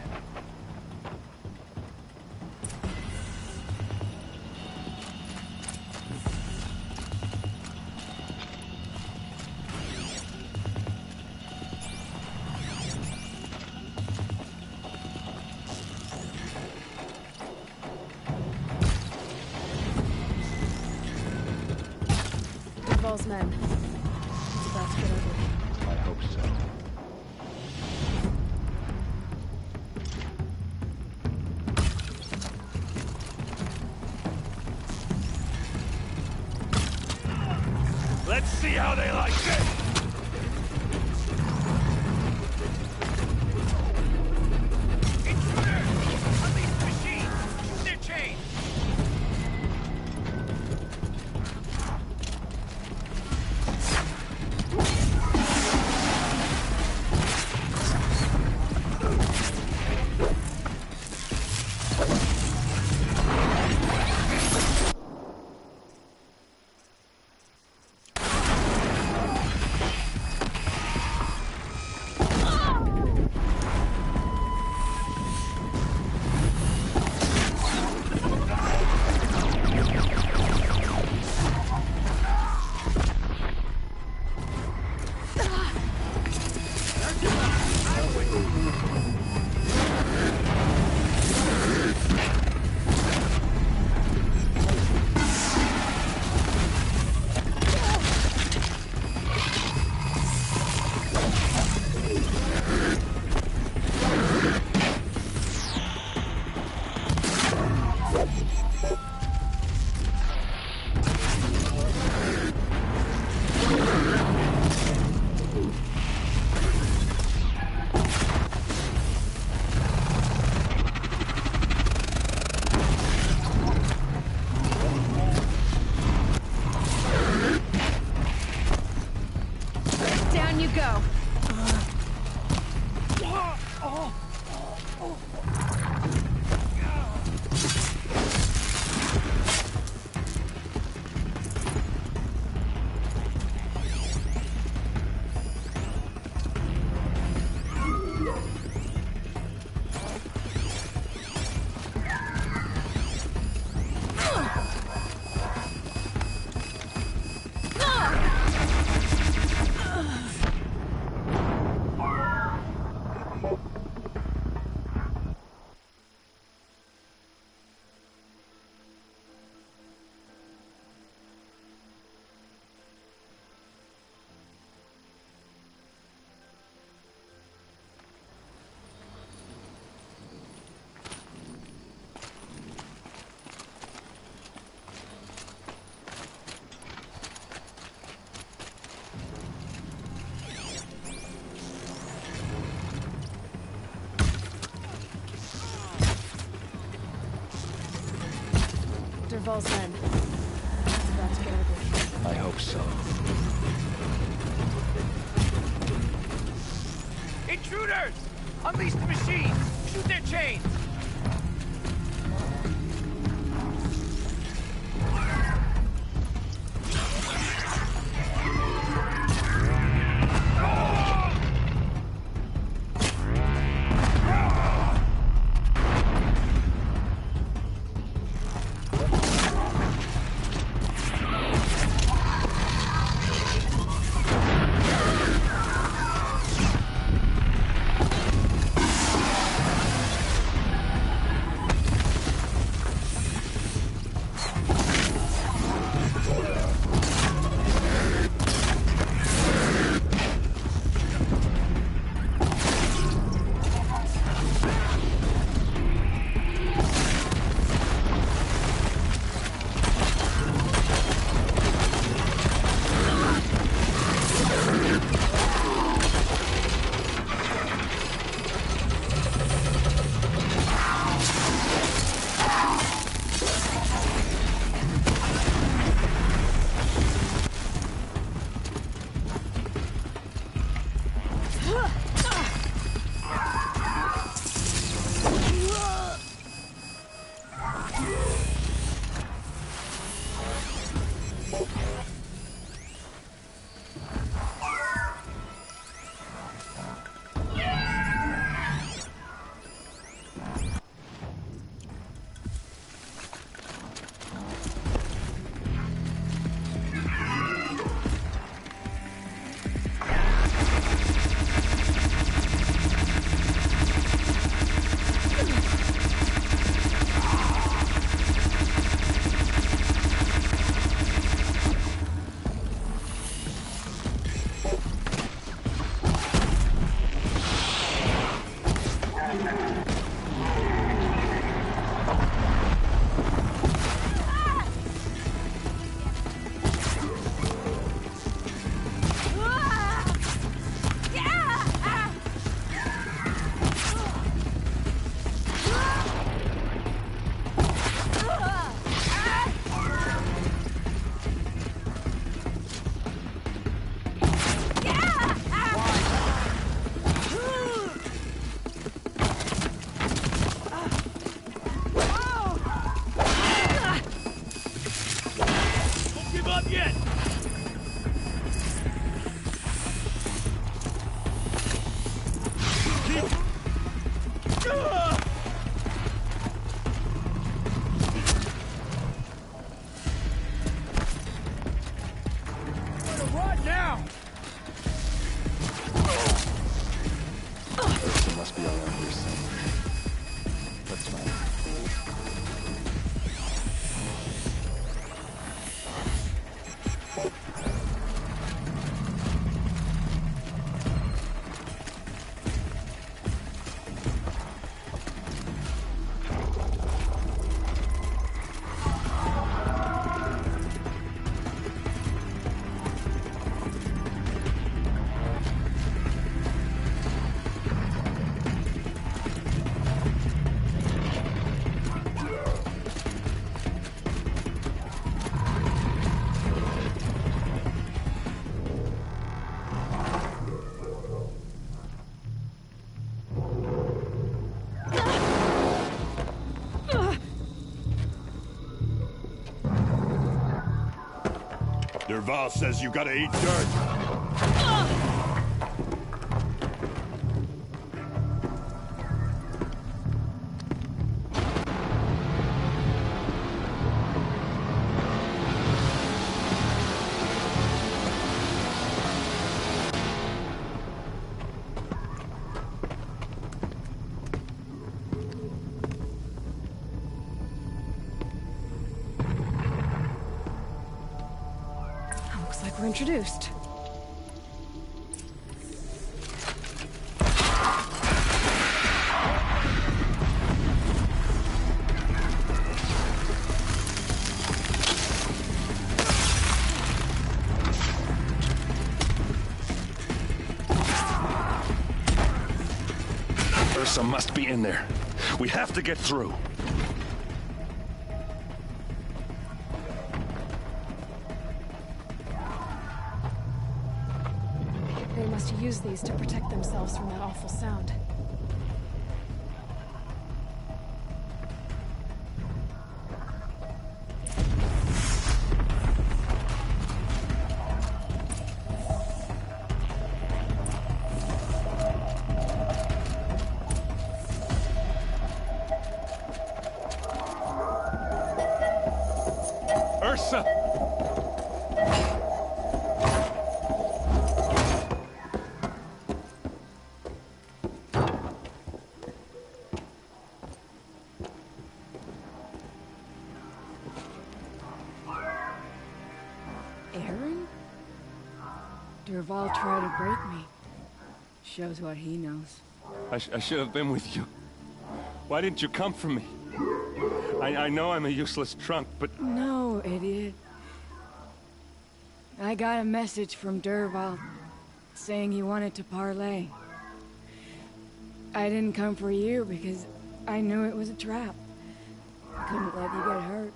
Dervahl's men. It's about to get ugly. I hope so. Let's see how they like this! Intruders! Unleash the machine! Shoot their chains! Down you go. Dervahl's men. It's about to get ugly. I hope so. Intruders! Unleash the machine! Shoot their chains! must be around here somewhere. Let's find her. Dervahl says you gotta eat dirt. Looks like we're introduced. Ursa must be in there. We have to get through. They must use these to protect themselves from that awful sound. Ursa! Aaron? Dervahl tried to break me. Shows what he knows. I should have been with you. Why didn't you come for me? I know I'm a useless trunk, but... No, idiot. I got a message from Dervahl saying he wanted to parlay. I didn't come for you because I knew it was a trap. Couldn't let you get hurt.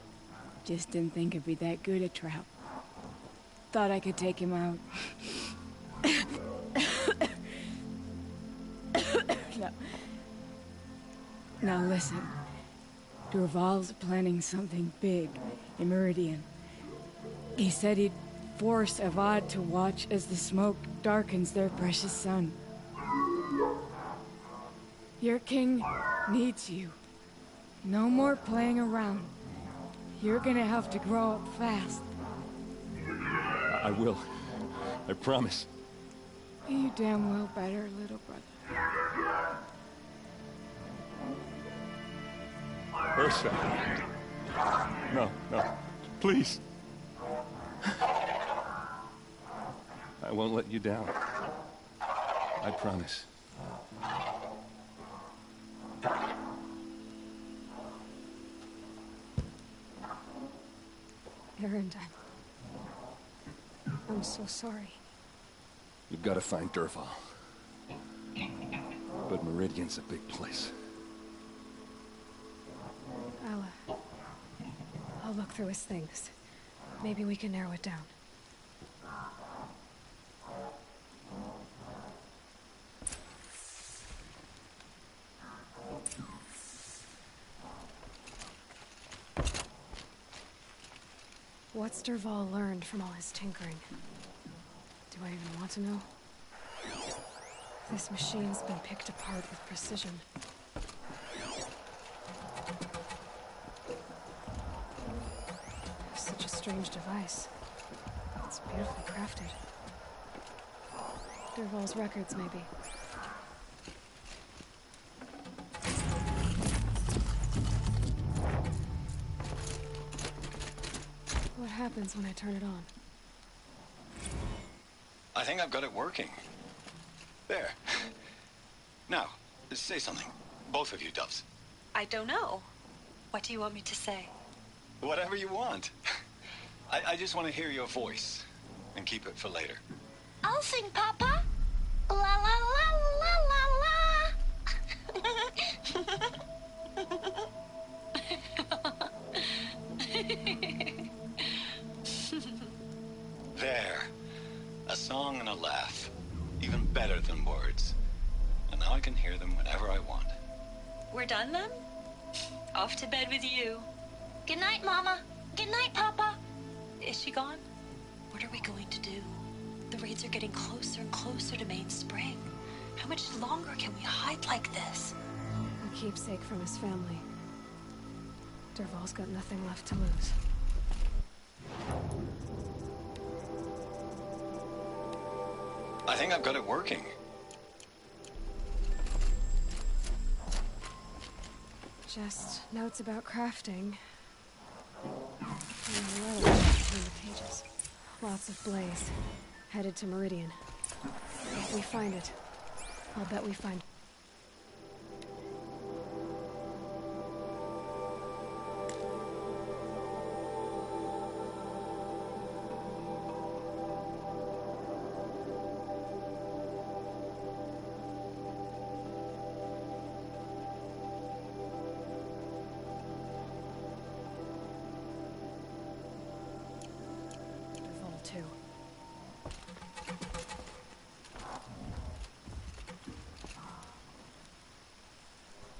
Just didn't think it'd be that good a trap. Thought I could take him out. Now listen. Dervahl's planning something big in Meridian. He said he'd force Avad to watch as the smoke darkens their precious sun. Your king needs you. No more playing around. You're gonna have to grow up fast. I will. I promise. You damn well better, little brother. Ursa. No, no. Please. I won't let you down. I promise. Aaron, I'm so sorry. You've got to find Dervahl. But Meridian's a big place. I'll look through his things. Maybe we can narrow it down. What's Dervahl learned from all his tinkering? Do I even want to know? This machine's been picked apart with precision. Such a strange device. It's beautifully crafted. Dervahl's records, maybe. happens when I turn it on? I think I've got it working. There. Now, say something. Both of you, Doves. I don't know. What do you want me to say? Whatever you want. I just want to hear your voice. And keep it for later. I'll sing, Papa. La la la la la There. A song and a laugh. Even better than words. And now I can hear them whenever I want. We're done then? Off to bed with you. Good night, Mama. Good night, Papa. Is she gone? What are we going to do? The raids are getting closer and closer to Main Spring. How much longer can we hide like this? A keepsake from his family. Dervahl's got nothing left to lose. I think I've got it working. Just notes about crafting. And a letter between the pages. Lots of blaze. Headed to Meridian. If we find it, I'll bet we find... Dervahl too.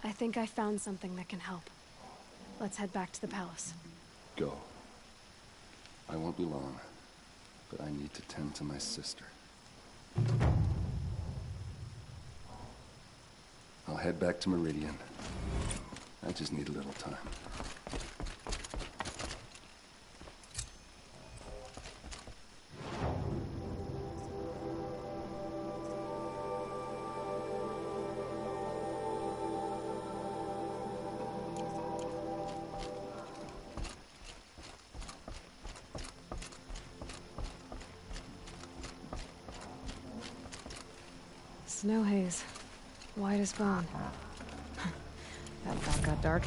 I think I found something that can help. Let's head back to the palace. Go. I won't be long, but I need to tend to my sister. I'll head back to Meridian. I just need a little time. Snow haze. White as bone. That thought got dark.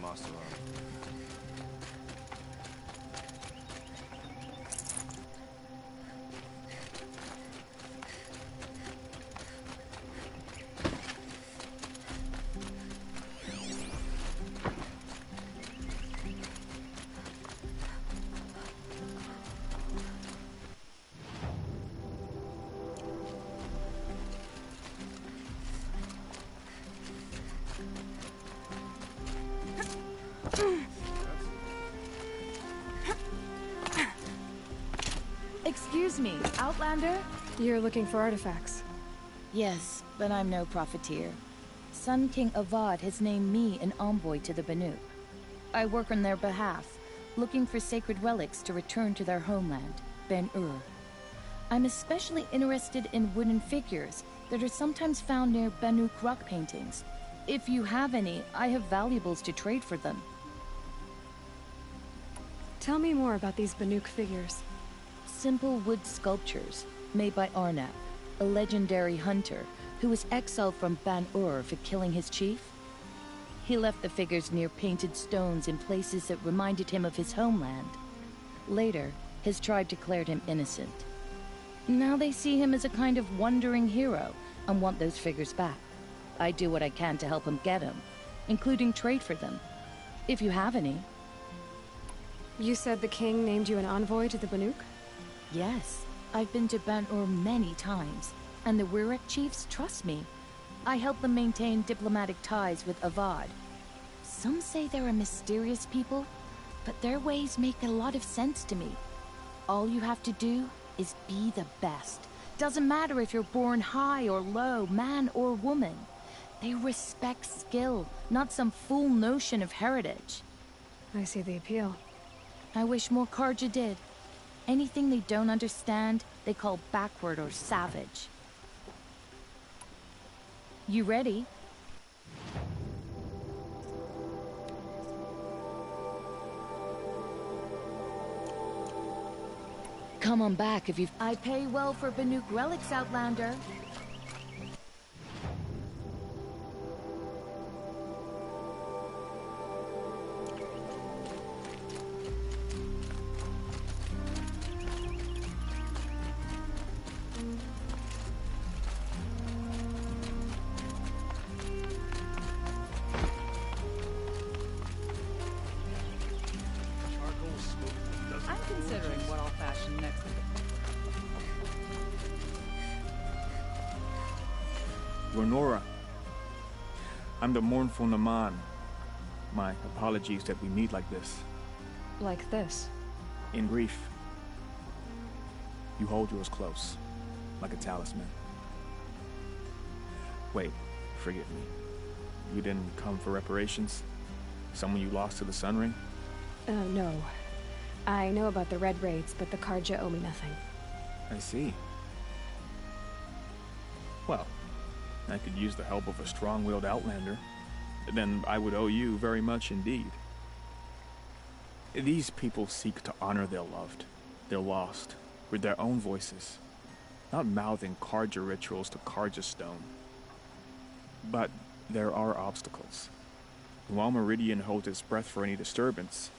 Oseram. Excuse me, Outlander? You're looking for artifacts. Yes, but I'm no profiteer. Sun King Avad has named me an envoy to the Banuk. I work on their behalf, looking for sacred relics to return to their homeland, Ben-Ur. I'm especially interested in wooden figures that are sometimes found near Banuk rock paintings. If you have any, I have valuables to trade for them. Tell me more about these Banuk figures. Simple wood sculptures made by Arnap, a legendary hunter who was exiled from Ban-Ur for killing his chief. He left the figures near painted stones in places that reminded him of his homeland. Later, his tribe declared him innocent. Now they see him as a kind of wandering hero and want those figures back. I do what I can to help him get them, including trade for them, if you have any. You said the king named you an envoy to the Banuk? Yes, I've been to Ban-Ur many times, and the Wirek chiefs trust me. I help them maintain diplomatic ties with Avad. Some say they're a mysterious people, but their ways make a lot of sense to me. All you have to do is be the best. Doesn't matter if you're born high or low, man or woman. They respect skill, not some fool notion of heritage. I see the appeal. I wish more Carja did. Anything they don't understand, they call backward or savage. You ready? Come on back if you've... I pay well for Banuk relics, Outlander. Lenora, I'm the mournful Naman. My apologies that we meet like this. Like this? In grief. You hold yours close, like a talisman. Wait, forgive me. You didn't come for reparations? Someone you lost to the Sun Ring? No. I know about the Red Raids, but the Carja owe me nothing. I see. Well, I could use the help of a strong-willed outlander. Then I would owe you very much indeed. These people seek to honor their loved, their lost, with their own voices, not mouthing Carja rituals to Carja stone. But there are obstacles. While Meridian holds its breath for any disturbance,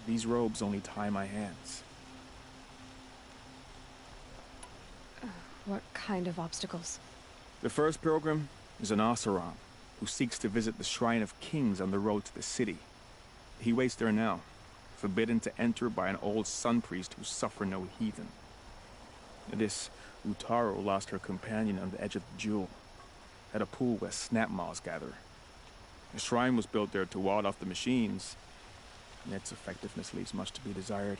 these robes only tie my hands. What kind of obstacles? The first pilgrim is an Oseram, who seeks to visit the Shrine of Kings on the road to the city. He waits there now, forbidden to enter by an old sun priest who suffer no heathen. This Utaro lost her companion on the edge of the Jewel, at a pool where snap moths gather. The shrine was built there to ward off the machines, and its effectiveness leaves much to be desired.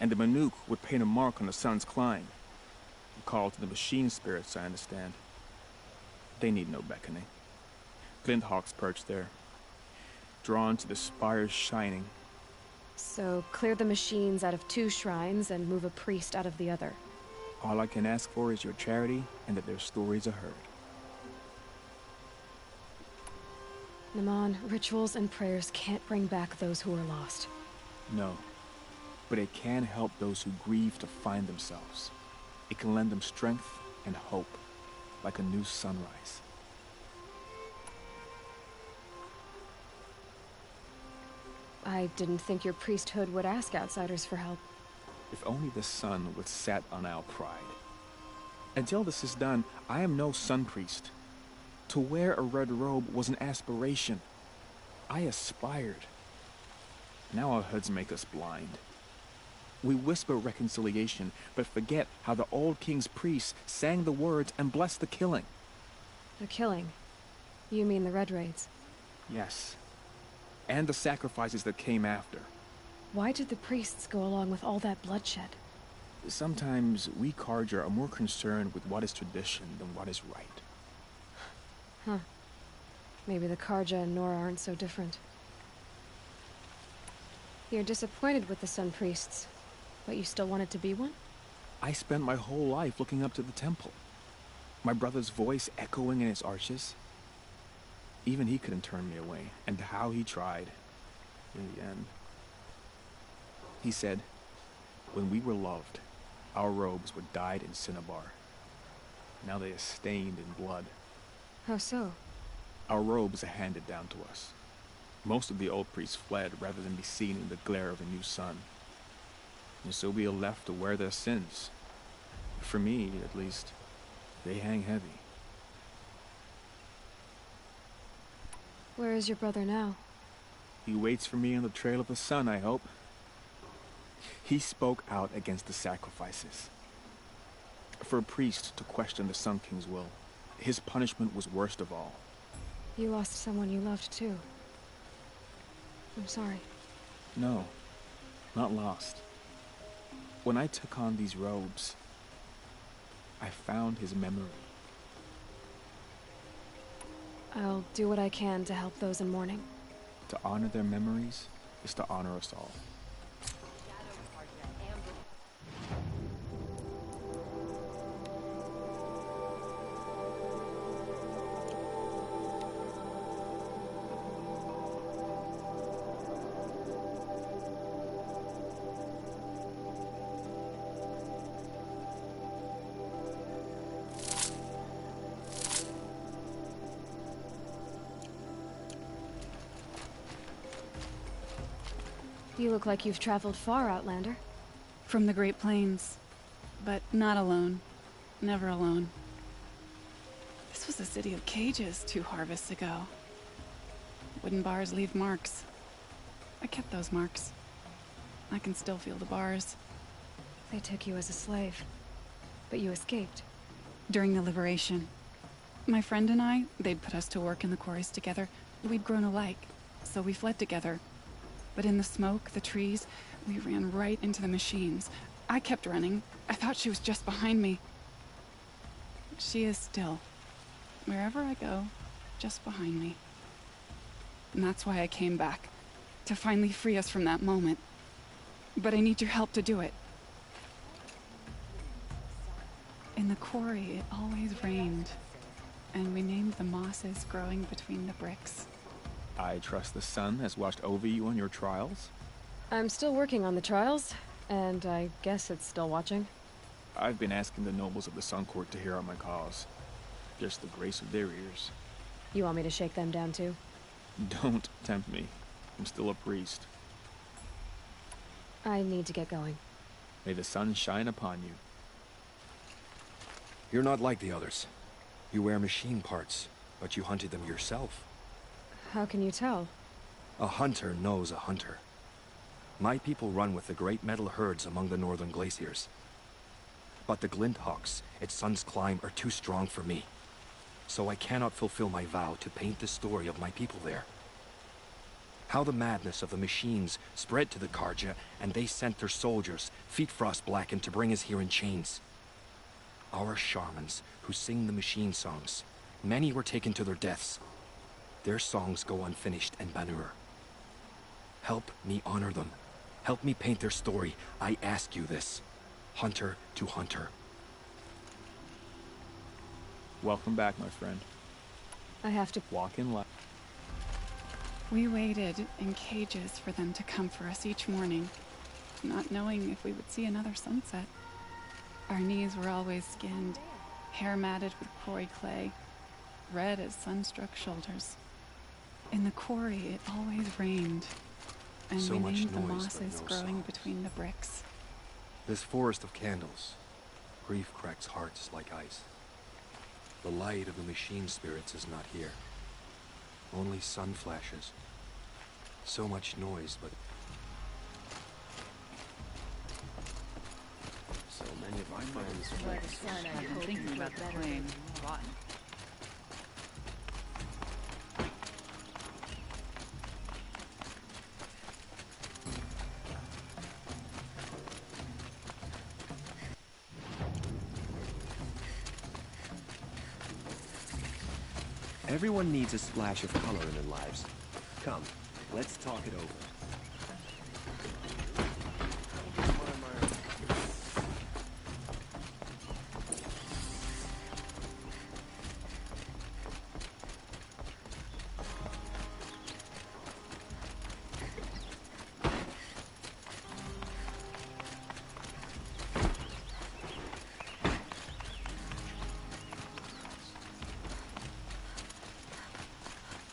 And the Banuk would paint a mark on the sun's climb. A call to the machine spirits, I understand. They need no beckoning. Glint hawks perch there, drawn to the spires shining. So clear the machines out of 2 shrines and move a priest out of the other. All I can ask for is your charity and that their stories are heard. Naman, rituals and prayers can't bring back those who are lost. No, but it can help those who grieve to find themselves. It can lend them strength and hope, like a new sunrise. I didn't think your priesthood would ask outsiders for help. If only the sun would set on our pride. Until this is done, I am no sun priest. To wear a red robe was an aspiration. I aspired. Now our hoods make us blind. We whisper reconciliation, but forget how the old king's priests sang the words and blessed the killing. The killing? You mean the Red Raids? Yes. And the sacrifices that came after. Why did the priests go along with all that bloodshed? Sometimes we Carja are more concerned with what is tradition than what is right. Huh. Maybe the Carja and Nora aren't so different. You're disappointed with the Sun Priests, but you still wanted to be one? I spent my whole life looking up to the temple. My brother's voice echoing in its arches. Even he couldn't turn me away, and how he tried. In the end. He said, when we were loved, our robes were dyed in cinnabar. Now they are stained in blood. How so? Our robes are handed down to us. Most of the old priests fled rather than be seen in the glare of a new sun. And so we are left to wear their sins. For me, at least, they hang heavy. Where is your brother now? He waits for me on the trail of the sun, I hope. He spoke out against the sacrifices. For a priest to question the Sun King's will, his punishment was worst of all. You lost someone you loved too. I'm sorry. No, not lost. When I took on these robes, I found his memory. I'll do what I can to help those in mourning. To honor their memories is to honor us all. You look like you've traveled far, Outlander. From the Great Plains. But not alone. Never alone. This was a city of cages 2 harvests ago. Wooden bars leave marks. I kept those marks. I can still feel the bars. They took you as a slave, but you escaped. During the liberation. My friend and I, they'd put us to work in the quarries together. We'd grown alike, so we fled together. But in the smoke, the trees, we ran right into the machines. I kept running. I thought she was just behind me. She is still. Wherever I go, just behind me. And that's why I came back. To finally free us from that moment. But I need your help to do it. In the quarry, it always rained. And we named the mosses growing between the bricks. I trust the sun has watched over you on your trials? I'm still working on the trials, and I guess it's still watching. I've been asking the nobles of the Sun Court to hear out my cause. Just the grace of their ears. You want me to shake them down too? Don't tempt me. I'm still a priest. I need to get going. May the sun shine upon you. You're not like the others. You wear machine parts, but you hunted them yourself. How can you tell? A hunter knows a hunter. My people run with the great metal herds among the northern glaciers. But the Glinthawks at Sun's Climb are too strong for me. So I cannot fulfill my vow to paint the story of my people there. How the madness of the machines spread to the Carja, and they sent their soldiers, feet frost blackened, to bring us here in chains. Our shamans, who sing the machine songs, many were taken to their deaths. Their songs go unfinished in Banur. Help me honor them. Help me paint their story. I ask you this. Hunter to hunter. Welcome back, my friend. I have to walk in light. We waited in cages for them to come for us each morning, not knowing if we would see another sunset. Our knees were always skinned, hair matted with quarry clay, red as sun-struck shoulders. In the quarry, it always rained. And So we much named the noise, but mosses no growing song. between the bricks. This forest of candles. Grief cracks hearts like ice. The light of the machine spirits is not here. Only sun flashes. So much noise, but... So many of my friends. I've been thinking about the claim. Rotten. Everyone needs a splash of color in their lives. Come, let's talk it over.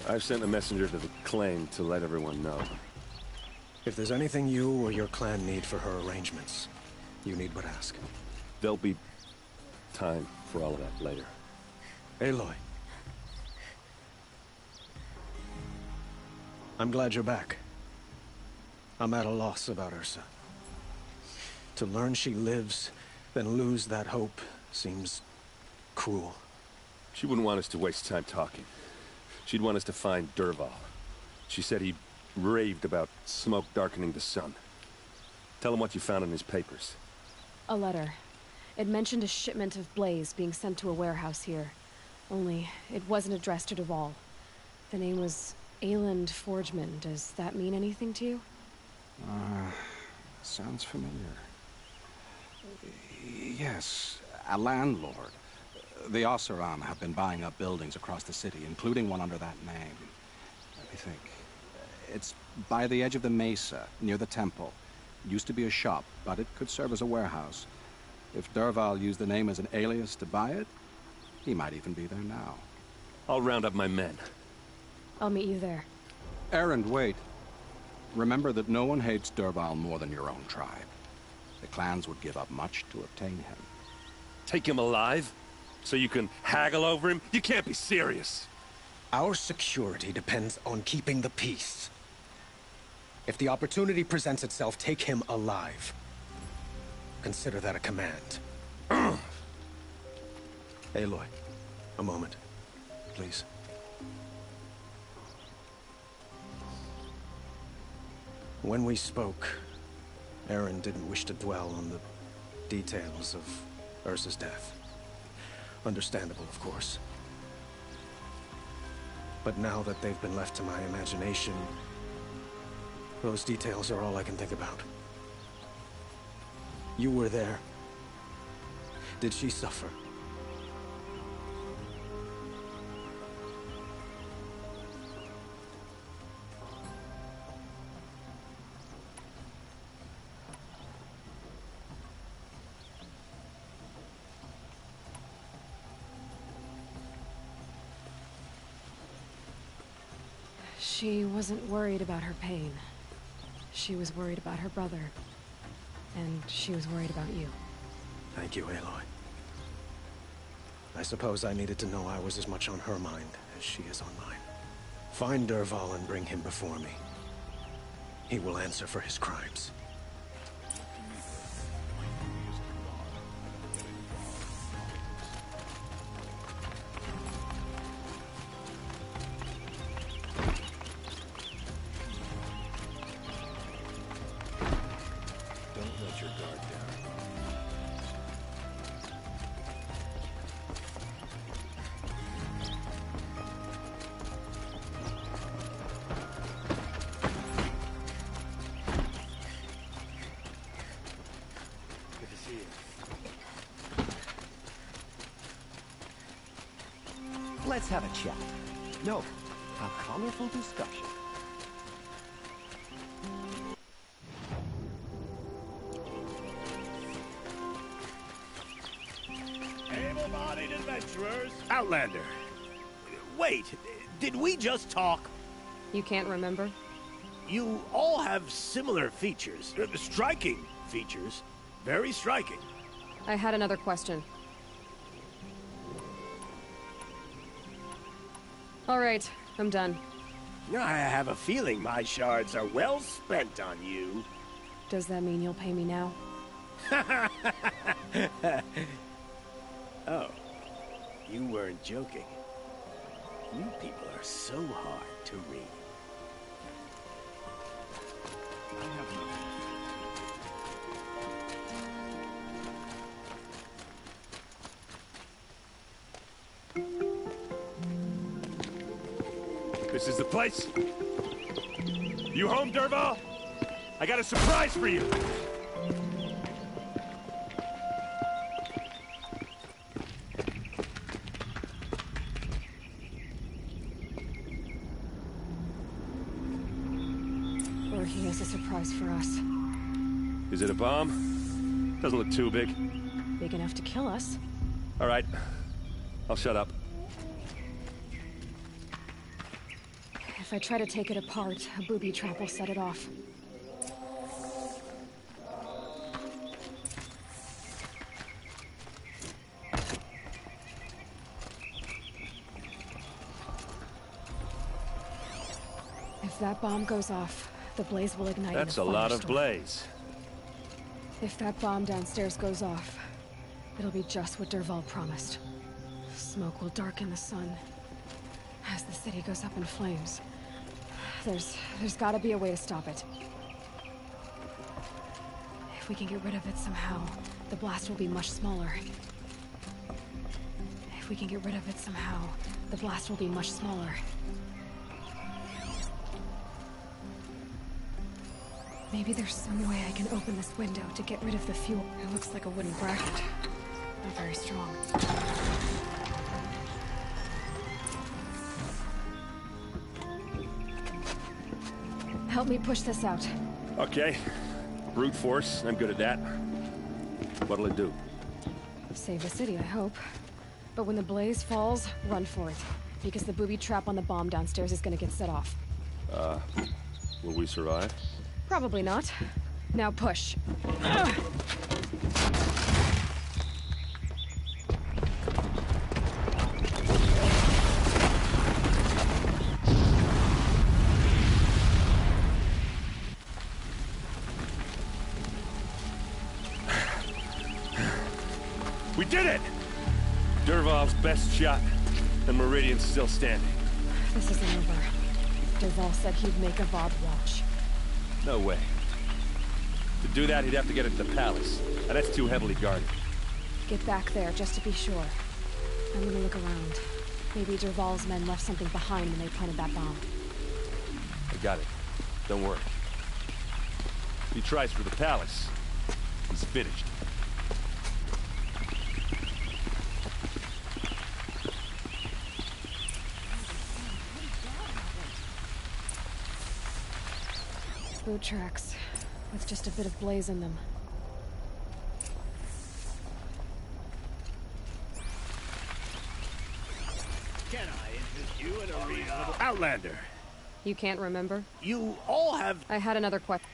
I've sent a messenger to the claim to let everyone know. If there's anything you or your clan need for her arrangements, you need but ask. There'll be time for all of that later. Aloy. I'm glad you're back. I'm at a loss about Ursa. To learn she lives, then lose that hope, seems cruel. She wouldn't want us to waste time talking. She'd want us to find Dervahl. She said he raved about smoke darkening the sun. Tell him what you found in his papers. A letter. It mentioned a shipment of blaze being sent to a warehouse here. Only, it wasn't addressed to Dervahl. The name was Ayland Forgeman. Does that mean anything to you? Sounds familiar. Yes, a landlord. The Oseram have been buying up buildings across the city, including one under that name. Let me think. It's by the edge of the mesa, near the temple. Used to be a shop, but it could serve as a warehouse. If Dervahl used the name as an alias to buy it, he might even be there now. I'll round up my men. I'll meet you there. Erend, wait. Remember that no one hates Dervahl more than your own tribe. The clans would give up much to obtain him. Take him alive? So you can haggle over him? You can't be serious. Our security depends on keeping the peace. If the opportunity presents itself, take him alive. Consider that a command. Aloy, a moment, please. When we spoke, Erend didn't wish to dwell on the details of Ursa's death. Understandable, of course. But now that they've been left to my imagination, those details are all I can think about. You were there. Did she suffer? She wasn't worried about her pain. She was worried about her brother. And she was worried about you. Thank you, Aloy. I suppose I needed to know I was as much on her mind as she is on mine. Find Dervahl and bring him before me. He will answer for his crimes. Let's have a chat. No, a colorful discussion. Able-bodied adventurers. Outlander. Wait, did we just talk? You can't remember? You all have similar features. Striking features. Very striking. I had another question. All right, I'm done. I have a feeling my shards are well spent on you. Does that mean you'll pay me now? Oh, you weren't joking. You people are so hard to read. This is the place? You home, Dervahl? I got a surprise for you! Or he has a surprise for us. Is it a bomb? Doesn't look too big. Big enough to kill us. All right. I'll shut up. If I try to take it apart, a booby trap will set it off. If that bomb goes off, the blaze will ignite. That's a lot of blaze. If that bomb downstairs goes off, it'll be just what Dervahl promised. Smoke will darken the sun as the city goes up in flames. There's gotta be a way to stop it. If we can get rid of it somehow, the blast will be much smaller. If we can get rid of it somehow, the blast will be much smaller. Maybe there's some way I can open this window to get rid of the fuel. It looks like a wooden bracket. Not very strong. Help me push this out. Okay. Brute force, I'm good at that. What'll it do? Save the city, I hope. But when the blaze falls, run for it. Because the booby trap on the bomb downstairs is gonna get set off. Will we survive? Probably not. Now push. We did it! Dervahl's best shot, and Meridian's still standing. This isn't over. Dervahl said he'd make Avad watch. No way. To do that, he'd have to get into the palace, and that's too heavily guarded. Get back there, just to be sure. I'm gonna look around. Maybe Dervahl's men left something behind when they planted that bomb. I got it. Don't worry. If he tries for the palace, he's finished. Boot tracks, with just a bit of blaze in them. Can I interest you in a reasonable... Outlander! You can't remember? You all have... I had another question.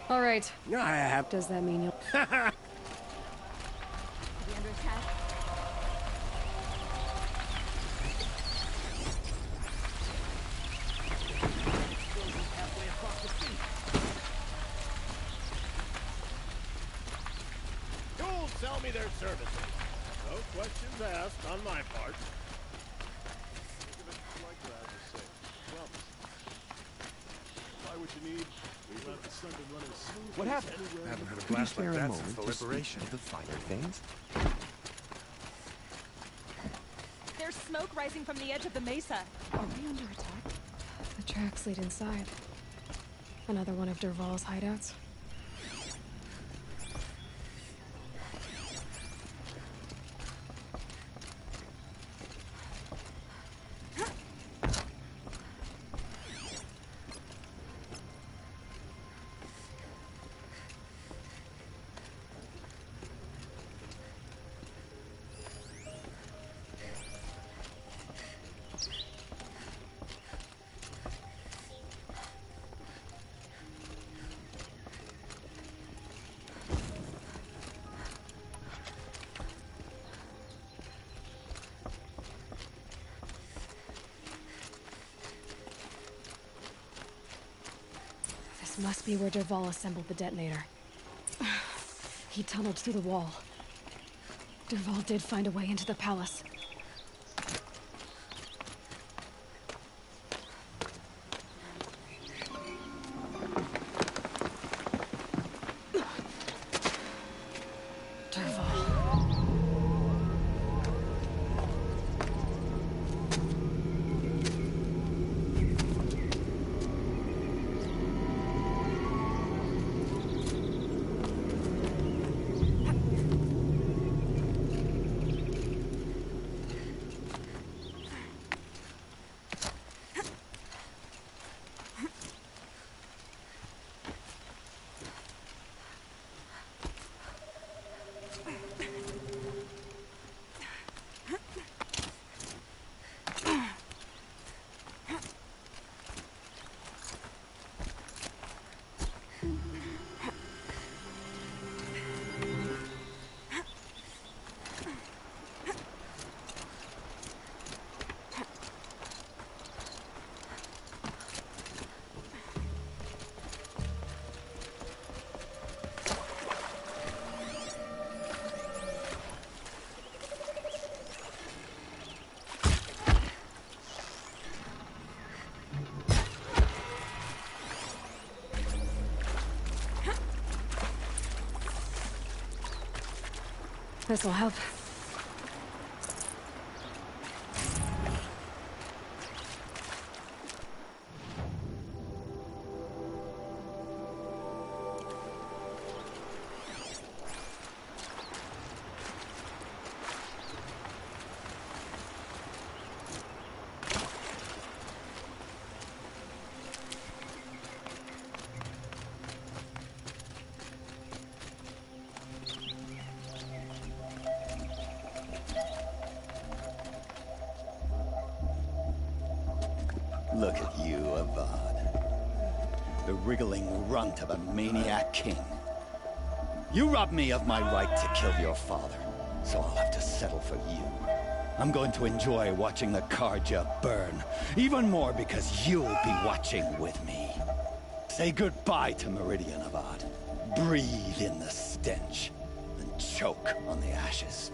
All right. I have... Does that mean you'll... Sell me their services. No questions asked on my part. What happened? I haven't had a Could you blast spare like a that moment since the to speak liberation. of the finer things? There's smoke rising from the edge of the mesa. Are we under attack? The tracks lead inside. Another one of Dervahl's hideouts. This must be where Dervahl assembled the detonator. He tunneled through the wall. Dervahl did find a way into the palace. This'll help. Look at you, Avad. The wriggling runt of a maniac king. You robbed me of my right to kill your father, so I'll have to settle for you. I'm going to enjoy watching the Carja burn, even more because you'll be watching with me. Say goodbye to Meridian, Avad. Breathe in the stench, and choke on the ashes.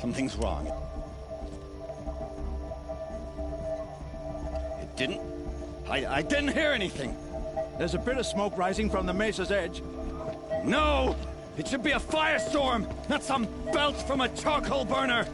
Something's wrong. I didn't hear anything. There's a bit of smoke rising from the mesa's edge. No! It should be a firestorm, not some belch from a charcoal burner!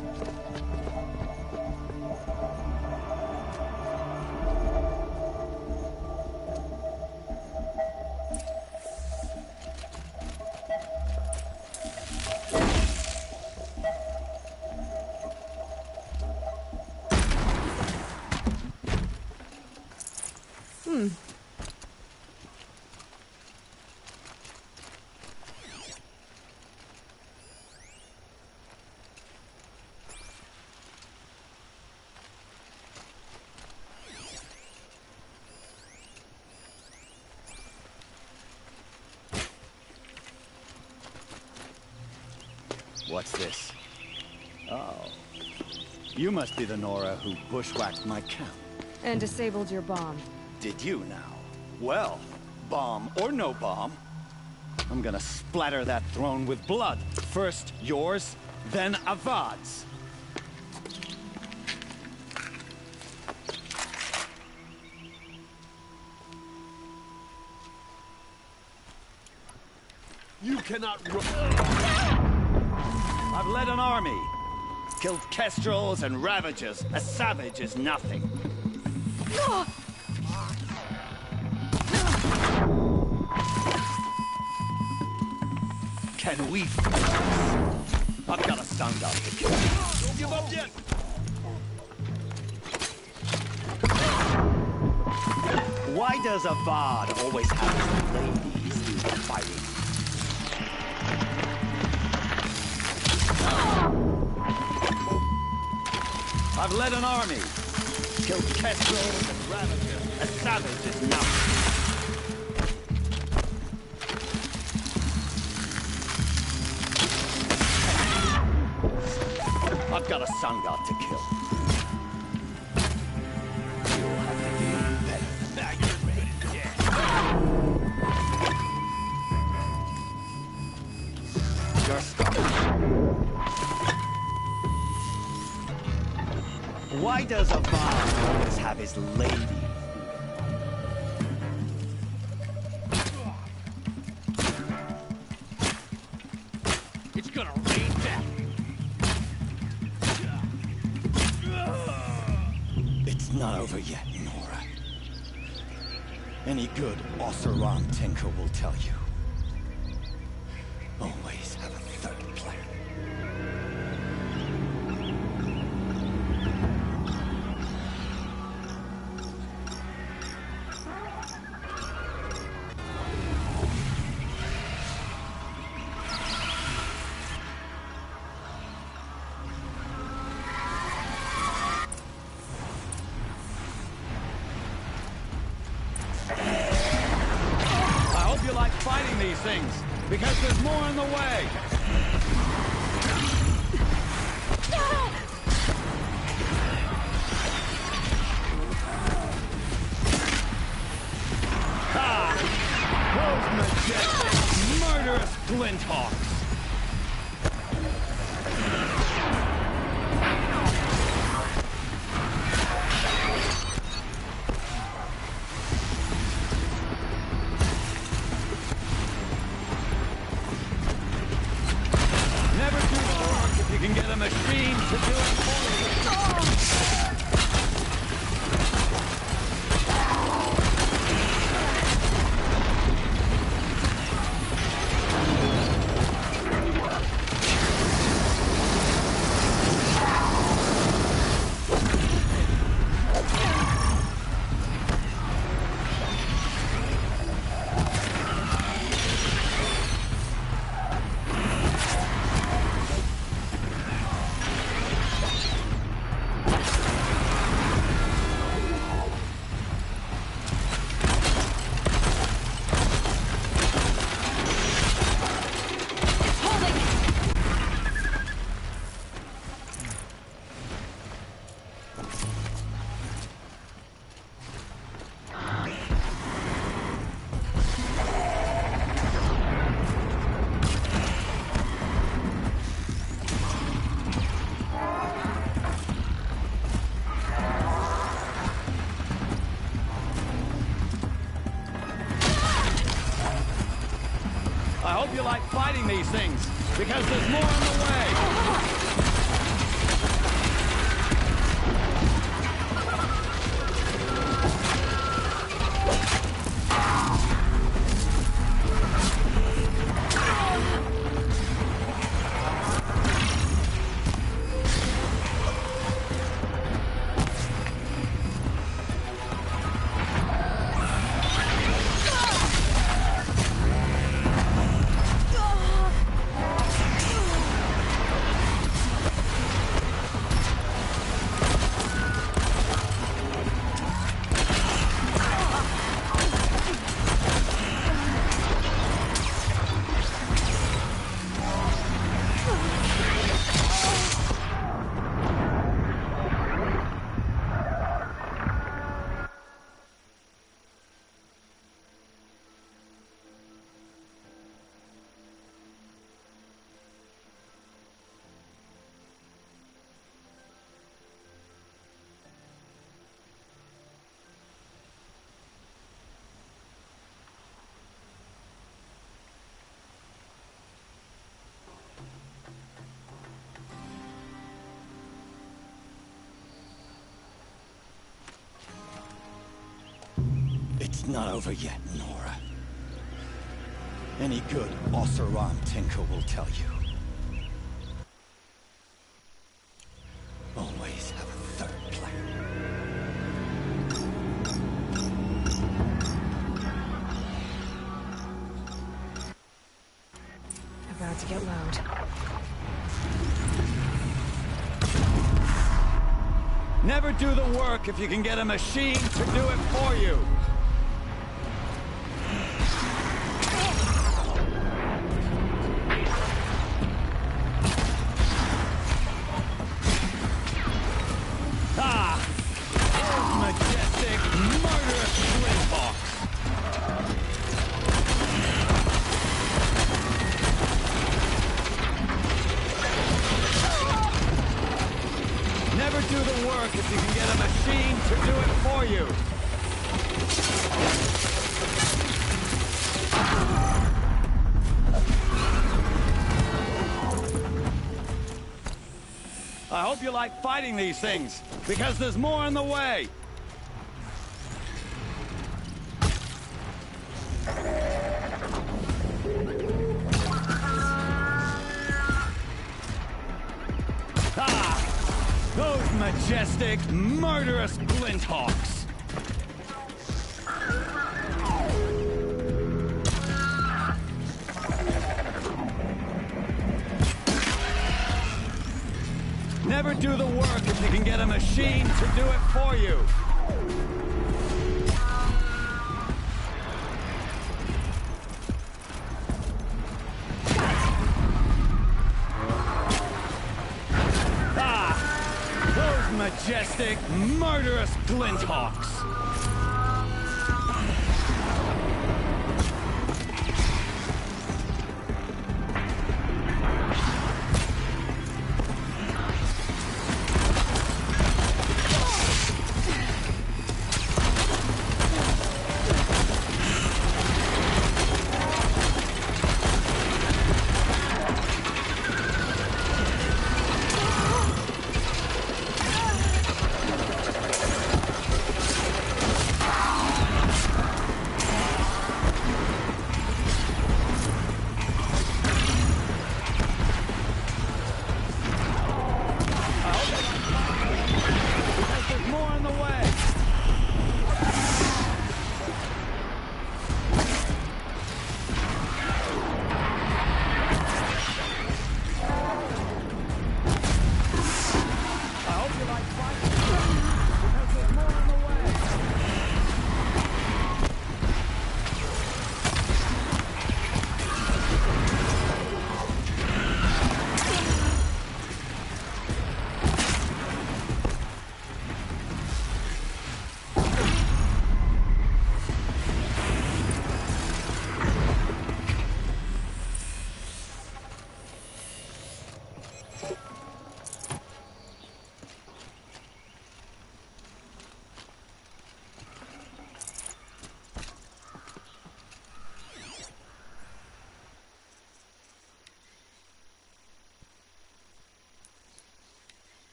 What's this? Oh. You must be the Nora who bushwhacked my camp. And disabled your bomb. Did you now? Well, bomb or no bomb, I'm gonna splatter that throne with blood. First yours, then Avad's. You cannot run. I've led an army. Killed kestrels and ravagers. A savage is nothing. Can we fix? I've got a Sangha to kill. Don't give up yet! Why does Avad always have ladies do the fighting? I've led an army. Killed kestrels and ravagers. A savage is nothing. I've got a Sangha to kill. You'll have to do Why does a Val always have his lady? It's gonna rain back. It's not over yet, Nora. Any good Oseram tinker will tell you. Always have a third plan. I hope you like fighting these things, because there's more on the way. Ha! Those majestic, murderous Glinthawks! Never do the work if you can get a machine to do it for you. I hope you like fighting these things, because there's more on the way. It's not over yet, Nora. Any good Oseram tinker will tell you. Always have a third plan. About to get loud. Never do the work if you can get a machine to do it for you. Ah! Those majestic, murderous Glinthawks! Never do the work if you can you! I hope you like fighting these things, because there's more on the way! Ah! Those majestic, murderous Glinthawks! Never do the work if you can get a machine to do it for you. Ah! Those majestic, murderous Glinthawks!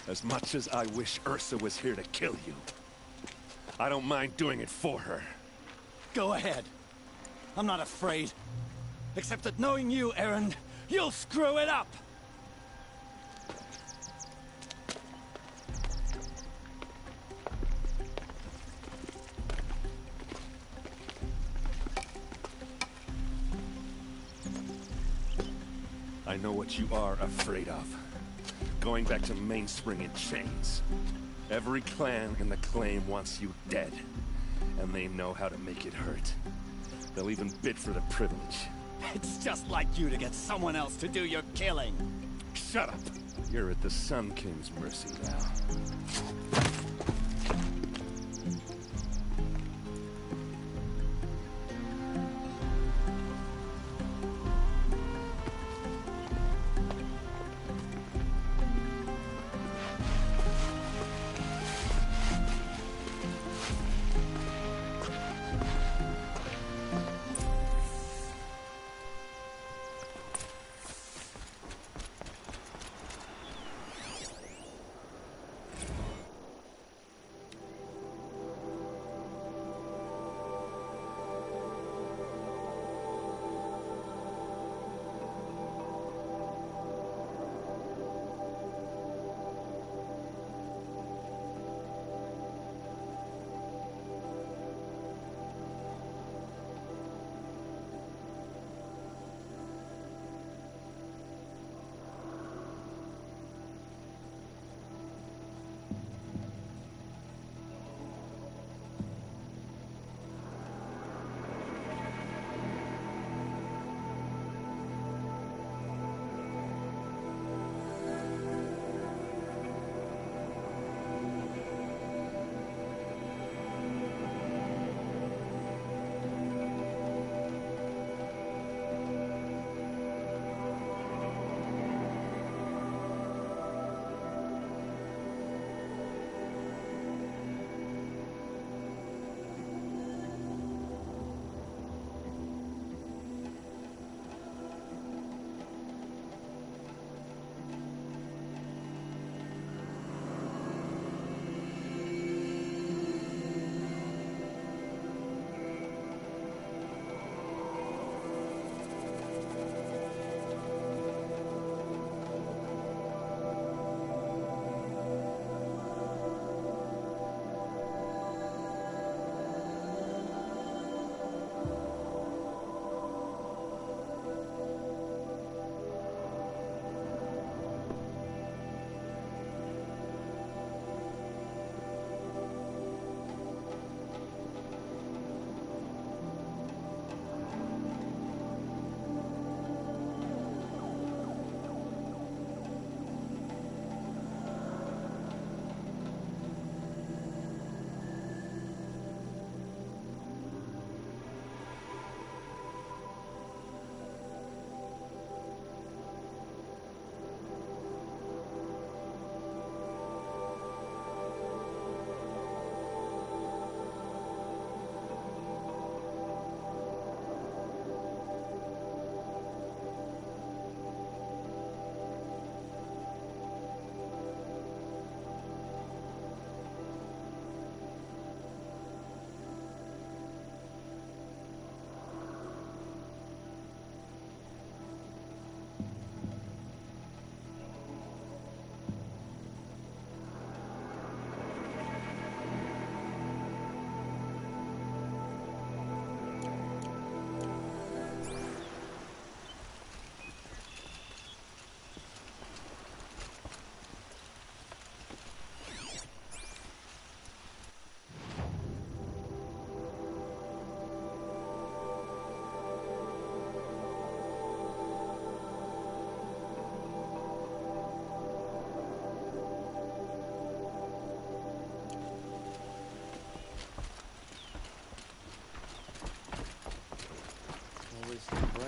As much as I wish Ursa was here to kill you, I don't mind doing it for her. Go ahead. I'm not afraid. Except that knowing you, Erend, you'll screw it up! I know what you are afraid of. Going back to Mainspring in chains. Every clan in the Claim wants you dead. And they know how to make it hurt. They'll even bid for the privilege. It's just like you to get someone else to do your killing. Shut up! You're at the Sun King's mercy now.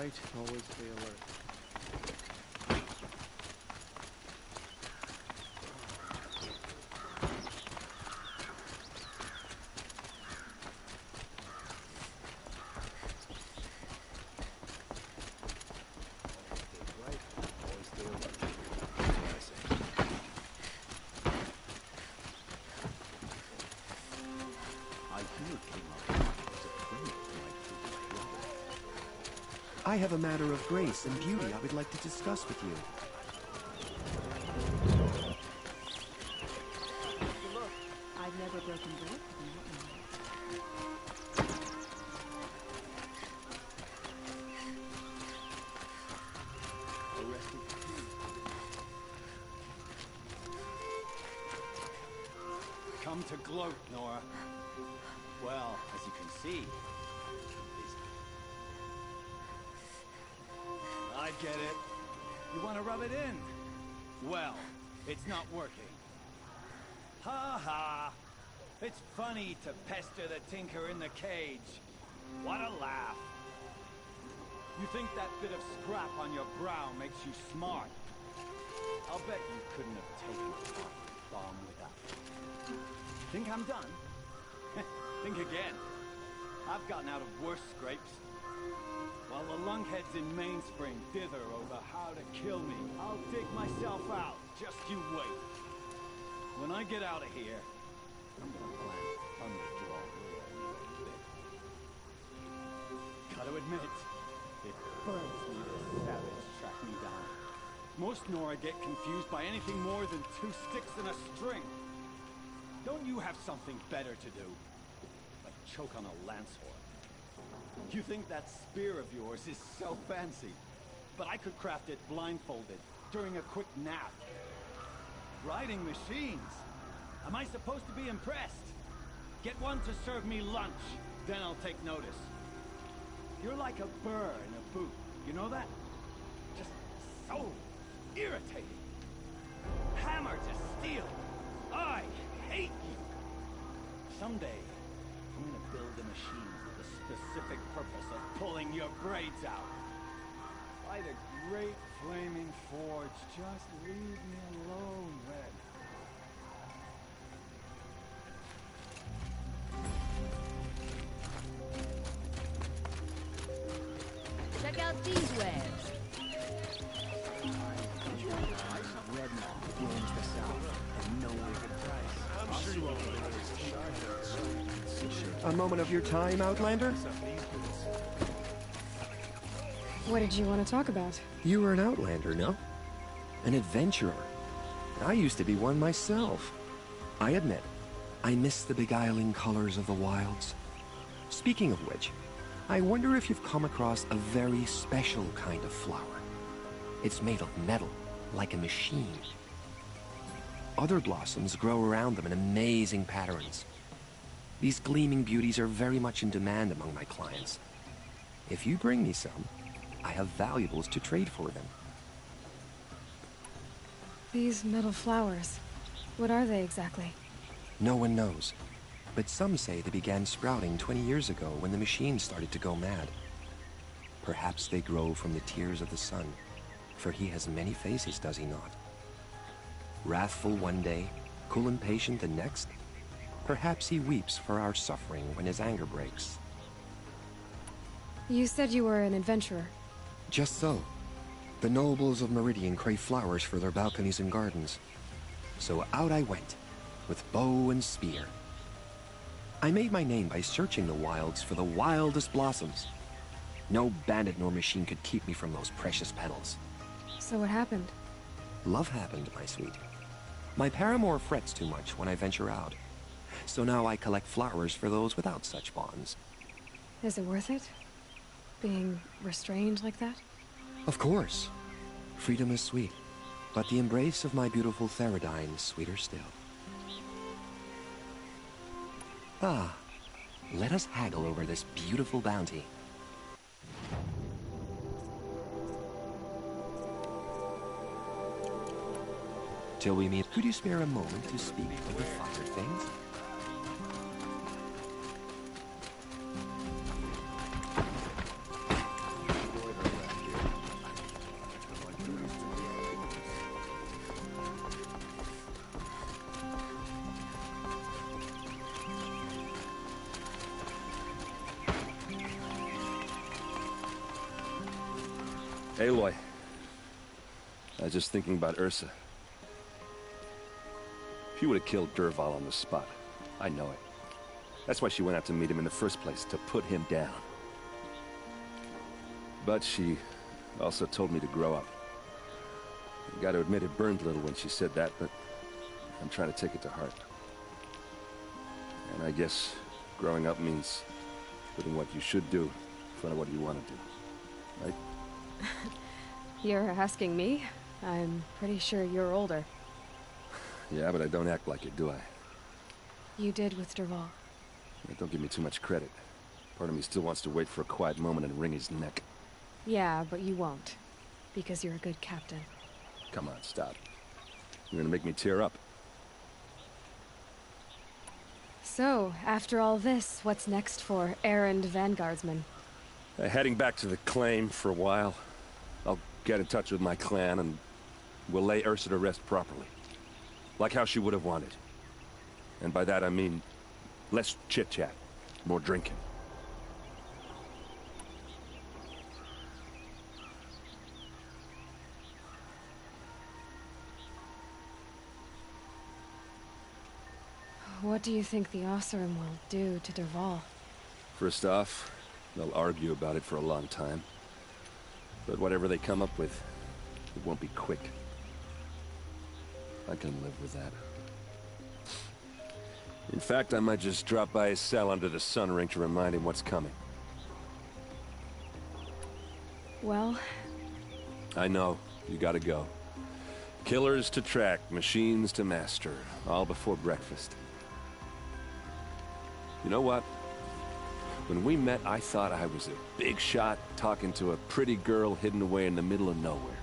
right. Always stay alert. I have a matter of grace and beauty I would like to discuss with you. Look, I've never broken bread. Come to gloat, Nora. Well, as you can see, I get it. You want to rub it in? Well, it's not working. Ha ha! It's funny to pester the tinker in the cage. What a laugh. You think that bit of scrap on your brow makes you smart? I'll bet you couldn't have taken a bomb without it. Think I'm done? Think again. I've gotten out of worse scrapes. While the lunkheads in Mainspring dither over how to kill me, I'll dig myself out. Just you wait. When I get out of here, I'm gonna plant Thunderjaw real big. Gotta admit, it burns me this savage track me down. Most Nora get confused by anything more than 2 sticks and a string. Don't you have something better to do? Like choke on a lance horn. You think that spear of yours is so fancy, but I could craft it blindfolded during a quick nap. Riding machines? Am I supposed to be impressed? Get one to serve me lunch, then I'll take notice. You're like a burr in a boot, you know that? Just so irritating. Hammer to steel. I hate you. Someday, I'm gonna build a machine for the specific purpose of pulling your braids out. By the great flaming forge, just leave me alone, Red. Check out these wares. A moment of your time, Outlander? What did you want to talk about? You were an Outlander, no? An adventurer. I used to be one myself. I admit, I miss the beguiling colors of the wilds. Speaking of which, I wonder if you've come across a very special kind of flower. It's made of metal, like a machine. Other blossoms grow around them in amazing patterns. These gleaming beauties are very much in demand among my clients. If you bring me some, I have valuables to trade for them. These metal flowers, what are they exactly? No one knows, but some say they began sprouting 20 years ago when the machine started to go mad. Perhaps they grow from the tears of the sun, for he has many faces, does he not? Wrathful one day, cool and patient the next. Perhaps he weeps for our suffering when his anger breaks. You said you were an adventurer. Just so. The nobles of Meridian crave flowers for their balconies and gardens. So out I went, with bow and spear. I made my name by searching the wilds for the wildest blossoms. No bandit nor machine could keep me from those precious petals. So what happened? Love happened, my sweet. My paramour frets too much when I venture out. So now I collect flowers for those without such bonds. Is it worth it? Being restrained like that? Of course. Freedom is sweet, but the embrace of my beautiful Theradine is sweeter still. Ah, let us haggle over this beautiful bounty. Till we meet, could you spare a moment to speak of the finer things? Aloy. I was just thinking about Ursa. She would have killed Dervahl on the spot. I know it. That's why she went out to meet him in the first place, to put him down. But she also told me to grow up. I gotta admit it burned a little when she said that, but I'm trying to take it to heart. And I guess growing up means putting what you should do in front of what you want to do. Right? You're asking me? I'm pretty sure you're older. Yeah, but I don't act like it, do I? You did with Dervahl. Yeah, don't give me too much credit. Part of me still wants to wait for a quiet moment and wring his neck. Yeah, but you won't. Because you're a good captain. Come on, stop. You're gonna make me tear up. So, after all this, what's next for errand vanguardsman? Heading back to the claim for a while. I'll get in touch with my clan and we'll lay Ursa to rest properly. Like how she would have wanted. And by that I mean less chit-chat, more drinking. What do you think the Oseram will do to Dervahl? First off, they'll argue about it for a long time. But whatever they come up with, it won't be quick. I can live with that. In fact, I might just drop by his cell under the sun ring to remind him what's coming. Well... I know. You gotta go. Killers to track, machines to master. All before breakfast. You know what? When we met, I thought I was a big shot talking to a pretty girl hidden away in the middle of nowhere.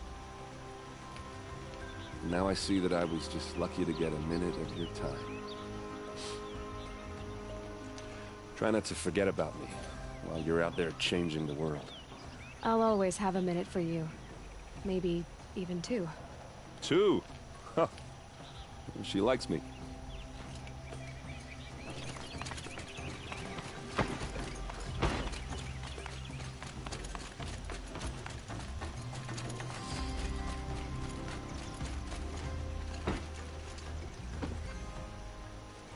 Now I see that I was just lucky to get a minute of your time. Try not to forget about me while you're out there changing the world. I'll always have a minute for you. Maybe even two. Two? Huh. She likes me.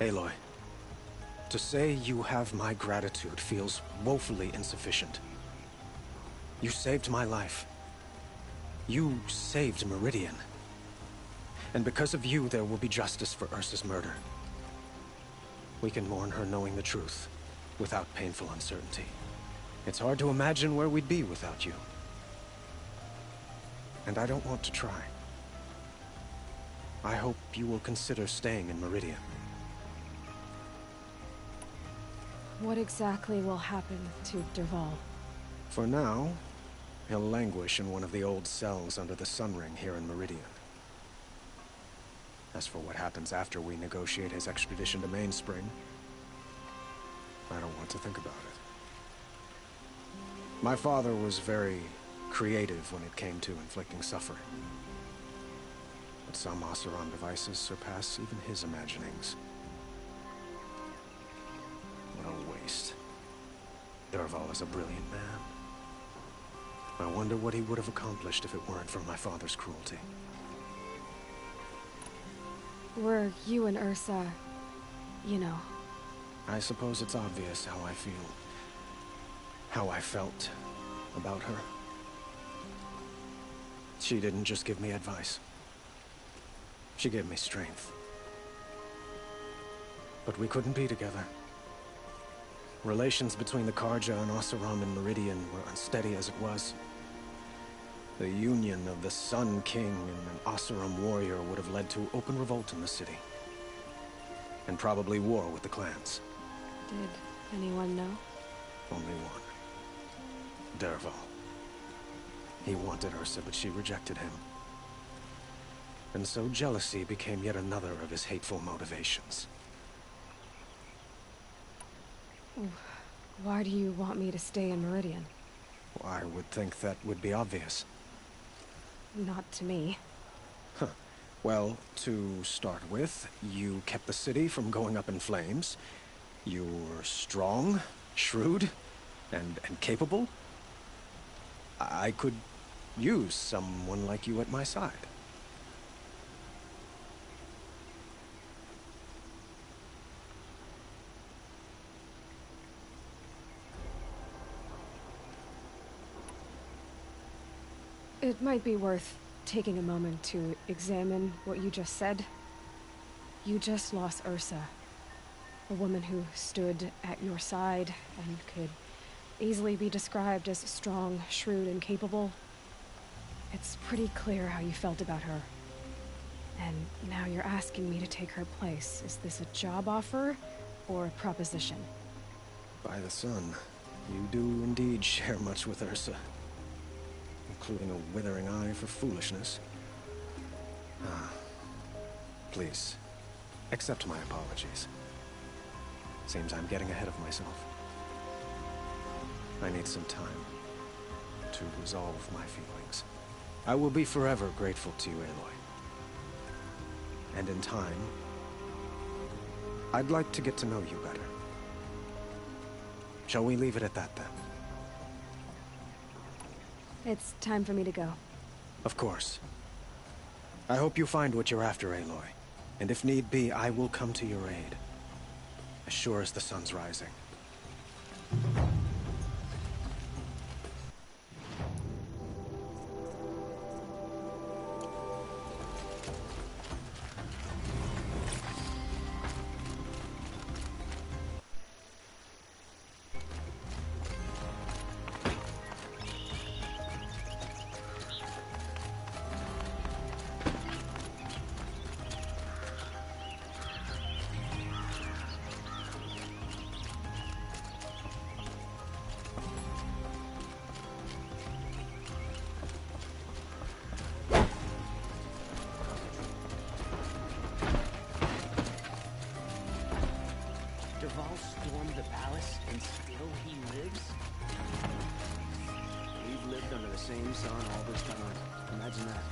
Aloy, to say you have my gratitude feels woefully insufficient. You saved my life. You saved Meridian. And because of you, there will be justice for Ursa's murder. We can mourn her knowing the truth, without painful uncertainty. It's hard to imagine where we'd be without you. And I don't want to try. I hope you will consider staying in Meridian. What exactly will happen to Dervahl? For now, he'll languish in one of the old cells under the Sun Ring here in Meridian. As for what happens after we negotiate his extradition to Mainspring, I don't want to think about it. My father was very creative when it came to inflicting suffering. But some Oseram devices surpass even his imaginings. What a waste. Dervahl is a brilliant man. I wonder what he would have accomplished if it weren't for my father's cruelty. Were you and Ursa, you know? I suppose it's obvious how I feel. How I felt about her. She didn't just give me advice. She gave me strength. But we couldn't be together. Relations between the Carja and Oseram and Meridian were unsteady as it was. The union of the Sun King and an Oseram warrior would have led to open revolt in the city. And probably war with the clans. Did anyone know? Only one. Dervahl. He wanted Ursa, but she rejected him. And so jealousy became yet another of his hateful motivations. Why do you want me to stay in Meridian? I would think that would be obvious. Not to me. Huh. Well, to start with, you kept the city from going up in flames. You were strong, shrewd, and capable. I could use someone like you at my side. It might be worth taking a moment to examine what you just said. You just lost Ursa, a woman who stood at your side and could easily be described as strong, shrewd, and capable. It's pretty clear how you felt about her. And now you're asking me to take her place. Is this a job offer or a proposition? By the sun, you do indeed share much with Ursa, including a withering eye for foolishness. Please, accept my apologies. Seems I'm getting ahead of myself. I need some time to resolve my feelings. I will be forever grateful to you, Aloy. And in time, I'd like to get to know you better. Shall we leave it at that, then? It's time for me to go. Of course. I hope you find what you're after, Aloy. And if need be, I will come to your aid. As sure as the sun's rising. Dervahl stormed the palace, and still he lives? We've lived under the same sun all this time. Imagine that.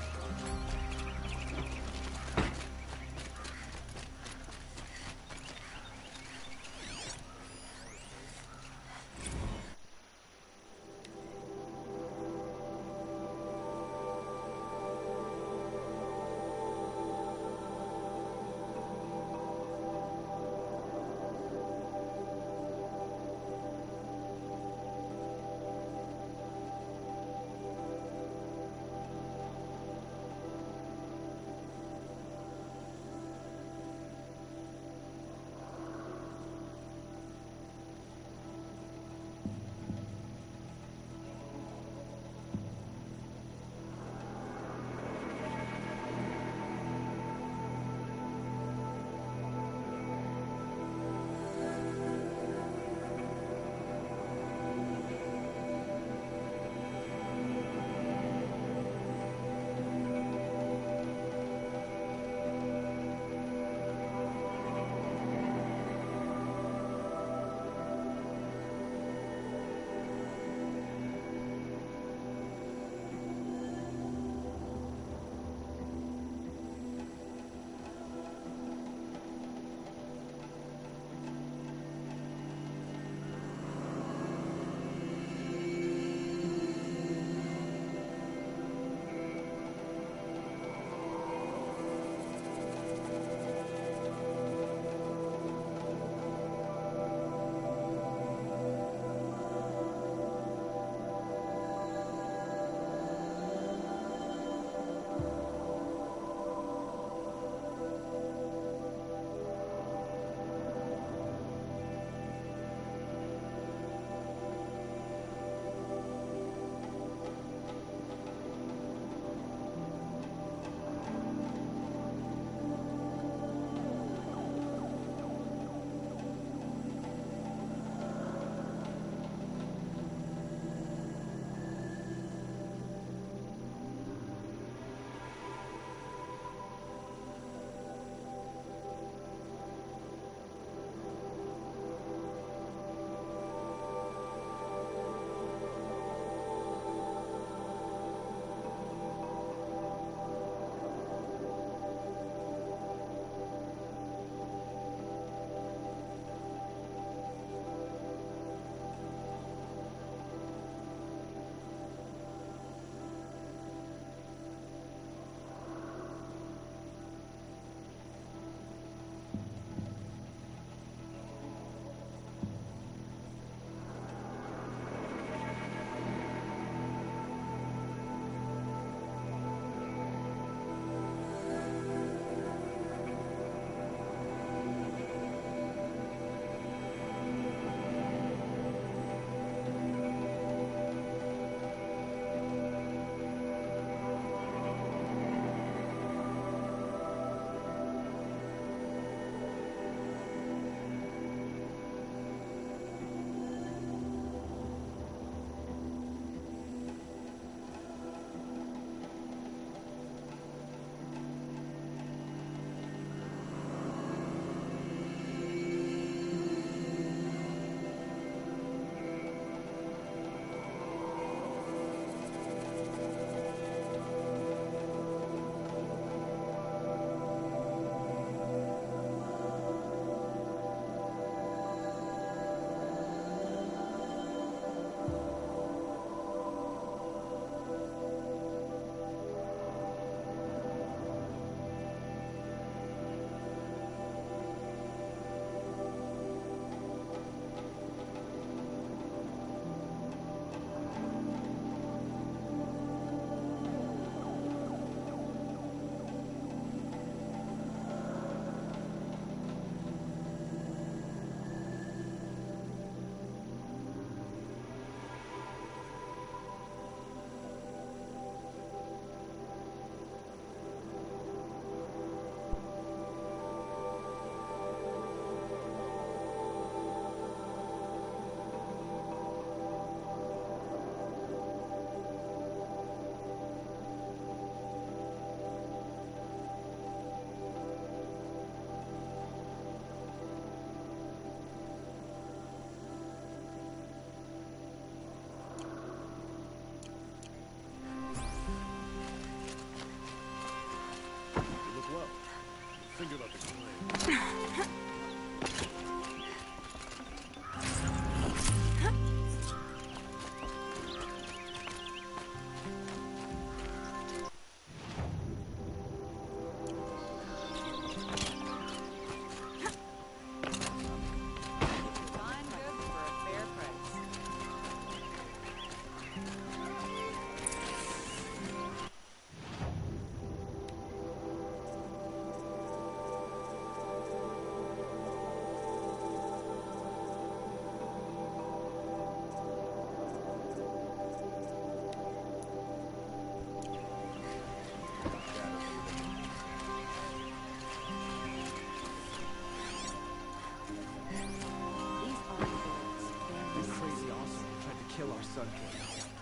think about the claim?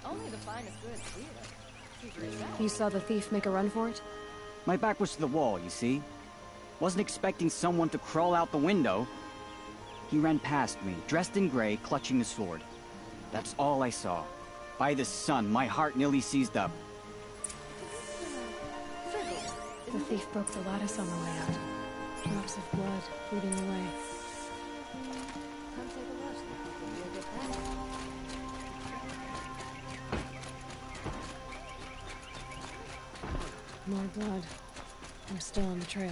Only the finest goods here. You saw the thief make a run for it? My back was to the wall, you see? Wasn't expecting someone to crawl out the window. He ran past me, dressed in gray, clutching the sword. That's all I saw. By the sun, my heart nearly seized up. The thief broke the lattice on the way out. Drops of blood bleeding away. Come take a look. You'll get that. More blood. I'm still on the trail.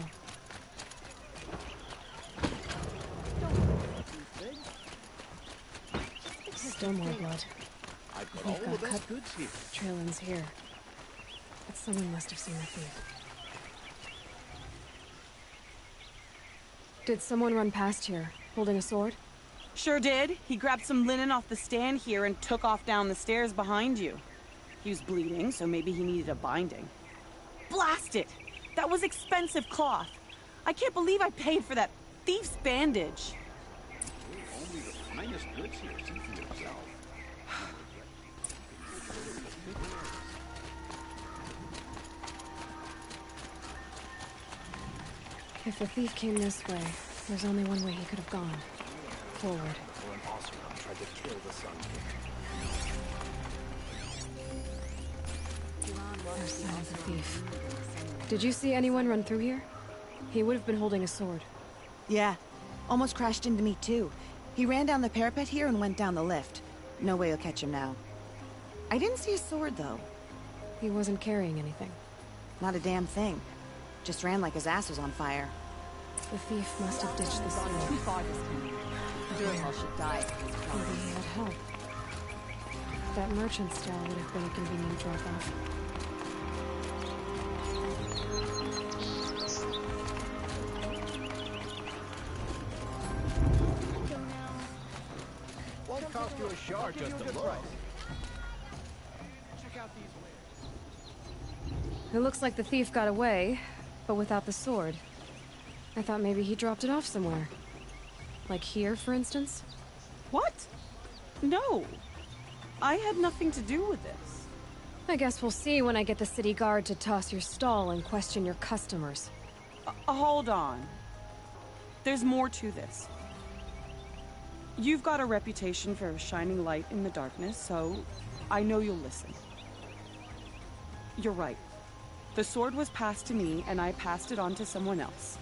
Still more blood. I've got We've all got the best cut goods here. trail ends here. But someone must have seen the thief. Did someone run past here, holding a sword? Sure did. He grabbed some linen off the stand here and took off down the stairs behind you. He was bleeding, so maybe he needed a binding. Blast it! That was expensive cloth. I can't believe I paid for that thief's bandage. Only the finest goods here. See for yourself. If the thief came this way, there's only one way he could have gone. Forward. Or an Oseram tried to kill the Sun King. There's sign of the thief. Did you see anyone run through here? He would have been holding a sword. Yeah. Almost crashed into me, too. He ran down the parapet here and went down the lift. No way you'll catch him now. I didn't see a sword, though. He wasn't carrying anything. Not a damn thing. Just ran like his ass was on fire. The thief must have ditched the sword. Too far this time. Durhal should die. Maybe he had help. That merchant stall would have been a convenient drop-off. Won't cost you a shard just to look. Check out these wares. It looks like the thief got away, but without the sword. I thought maybe he dropped it off somewhere. Like here, for instance? What? No. I had nothing to do with this. I guess we'll see when I get the city guard to toss your stall and question your customers. Hold on. There's more to this. You've got a reputation for shining light in the darkness, so I know you'll listen. You're right. The sword was passed to me, and I passed it on to someone else.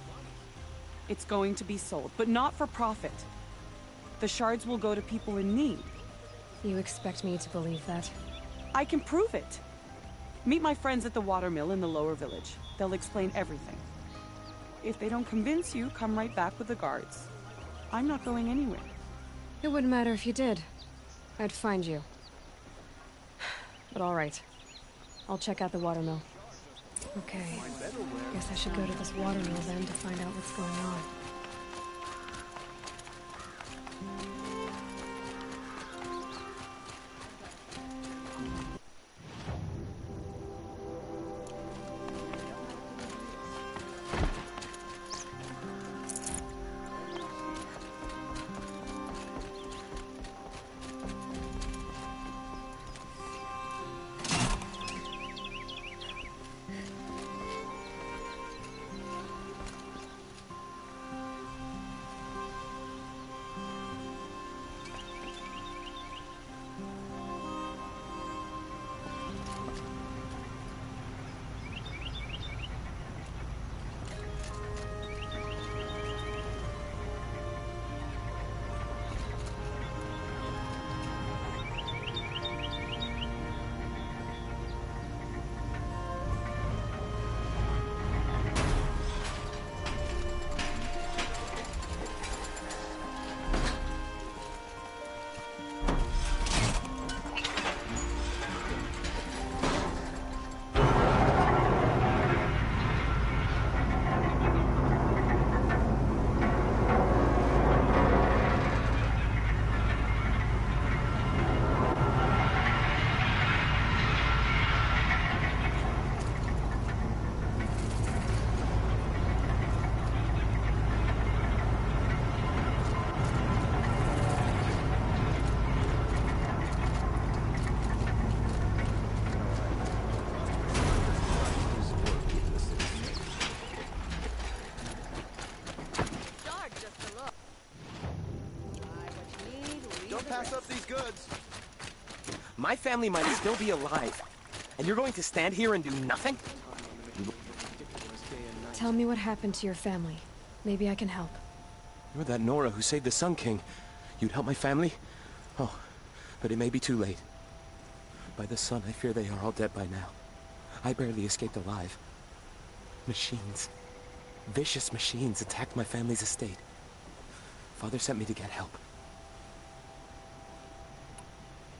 It's going to be sold, but not for profit. The shards will go to people in need. You expect me to believe that? I can prove it. Meet my friends at the watermill in the lower village. They'll explain everything. If they don't convince you, come right back with the guards. I'm not going anywhere. It wouldn't matter if you did. I'd find you. But all right. I'll check out the watermill. Okay. Guess I should go to this watermill then to find out what's going on. goods. My family might still be alive, and you're going to stand here and do nothing? Tell me what happened to your family. Maybe I can help. You're that Nora who saved the Sun King. You'd help my family? Oh, but it may be too late. By the sun, I fear they are all dead by now. I barely escaped alive. Machines. Vicious machines attacked my family's estate. Father sent me to get help.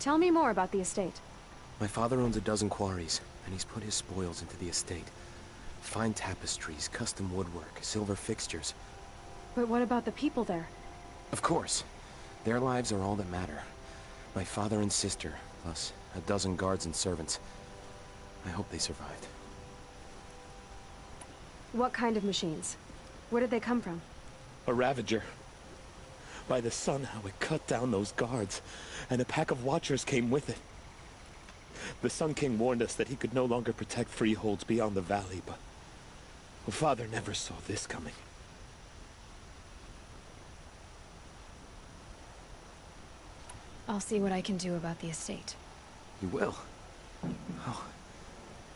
Tell me more about the estate. My father owns a dozen quarries, and he's put his spoils into the estate. Fine tapestries, custom woodwork, silver fixtures. But what about the people there? Of course. Their lives are all that matter. My father and sister, plus a dozen guards and servants. I hope they survived. What kind of machines? Where did they come from? A Ravager. By the sun, how it cut down those guards, and a pack of watchers came with it. The Sun King warned us that he could no longer protect freeholds beyond the valley, but Father never saw this coming. I'll see what I can do about the estate. You will? Oh,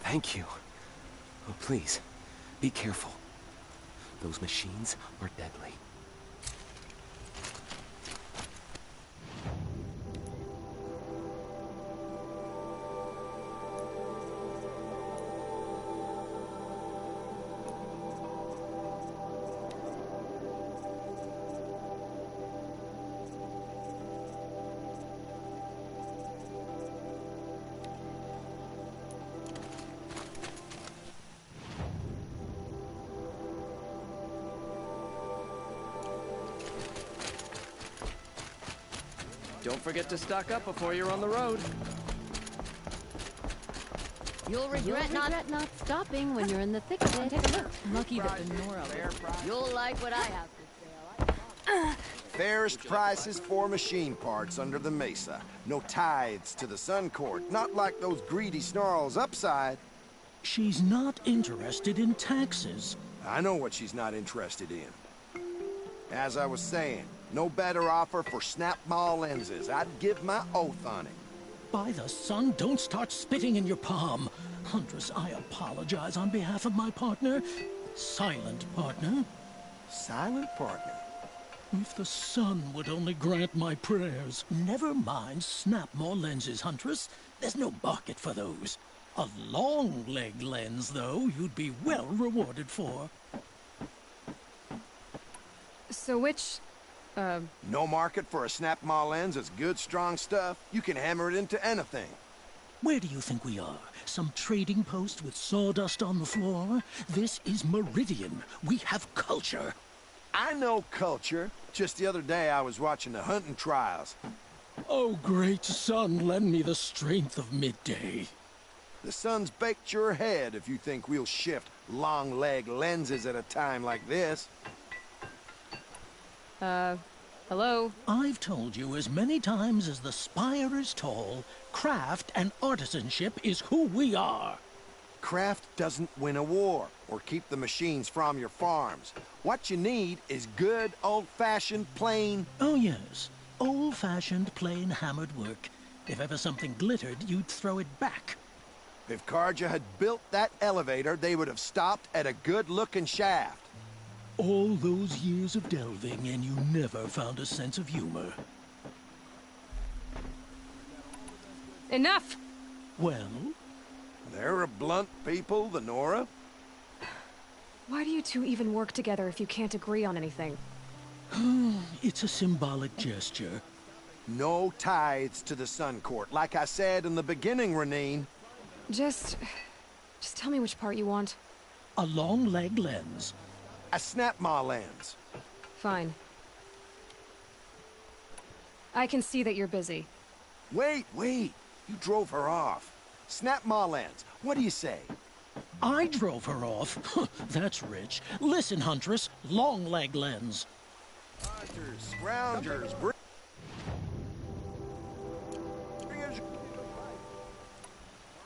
thank you. Oh, please, be careful. Those machines are deadly. Don't forget to stock up before you're on the road. You'll regret not stopping when you're in the thick of it. Take a look. Lucky that the Nora. You'll like what I have to say. Fairest prices for machine parts under the Mesa. No tithes to the Sun Court. Not like those greedy snarls upside. She's not interested in taxes. I know what she's not interested in. As I was saying, no better offer for snap-ball lenses. I'd give my oath on it. By the sun, don't start spitting in your palm. Huntress, I apologize on behalf of my partner. Silent partner. Silent partner? If the sun would only grant my prayers. Never mind snap more lenses, Huntress. There's no market for those. A long leg lens, though, you'd be well rewarded for. So which, No market for a snap-maw lens is good, strong stuff. You can hammer it into anything. Where do you think we are? Some trading post with sawdust on the floor? This is Meridian. We have culture. I know culture. Just the other day I was watching the hunting trials. Oh, great sun, lend me the strength of midday. The sun's baked your head if you think we'll shift long leg lenses at a time like this. Hello? I've told you as many times as the spire is tall, craft and artisanship is who we are. Craft doesn't win a war or keep the machines from your farms. What you need is good, old-fashioned, plain... Oh, yes. Old-fashioned, plain hammered work. If ever something glittered, you'd throw it back. If Carja had built that elevator, they would have stopped at a good-looking shaft. All those years of delving, and you never found a sense of humor. Enough! Well? They're a blunt people, the Nora. Why do you two even work together if you can't agree on anything? It's a symbolic gesture. No tithes to the Sun Court, like I said in the beginning, Renine. Just tell me which part you want. A long leg lens. A snap-maw lens. Fine. I can see that you're busy. Wait. You drove her off. Snap-maw lens. What do you say? I drove her off? That's rich. Listen, Huntress. Long leg lens. Hunters, scroungers,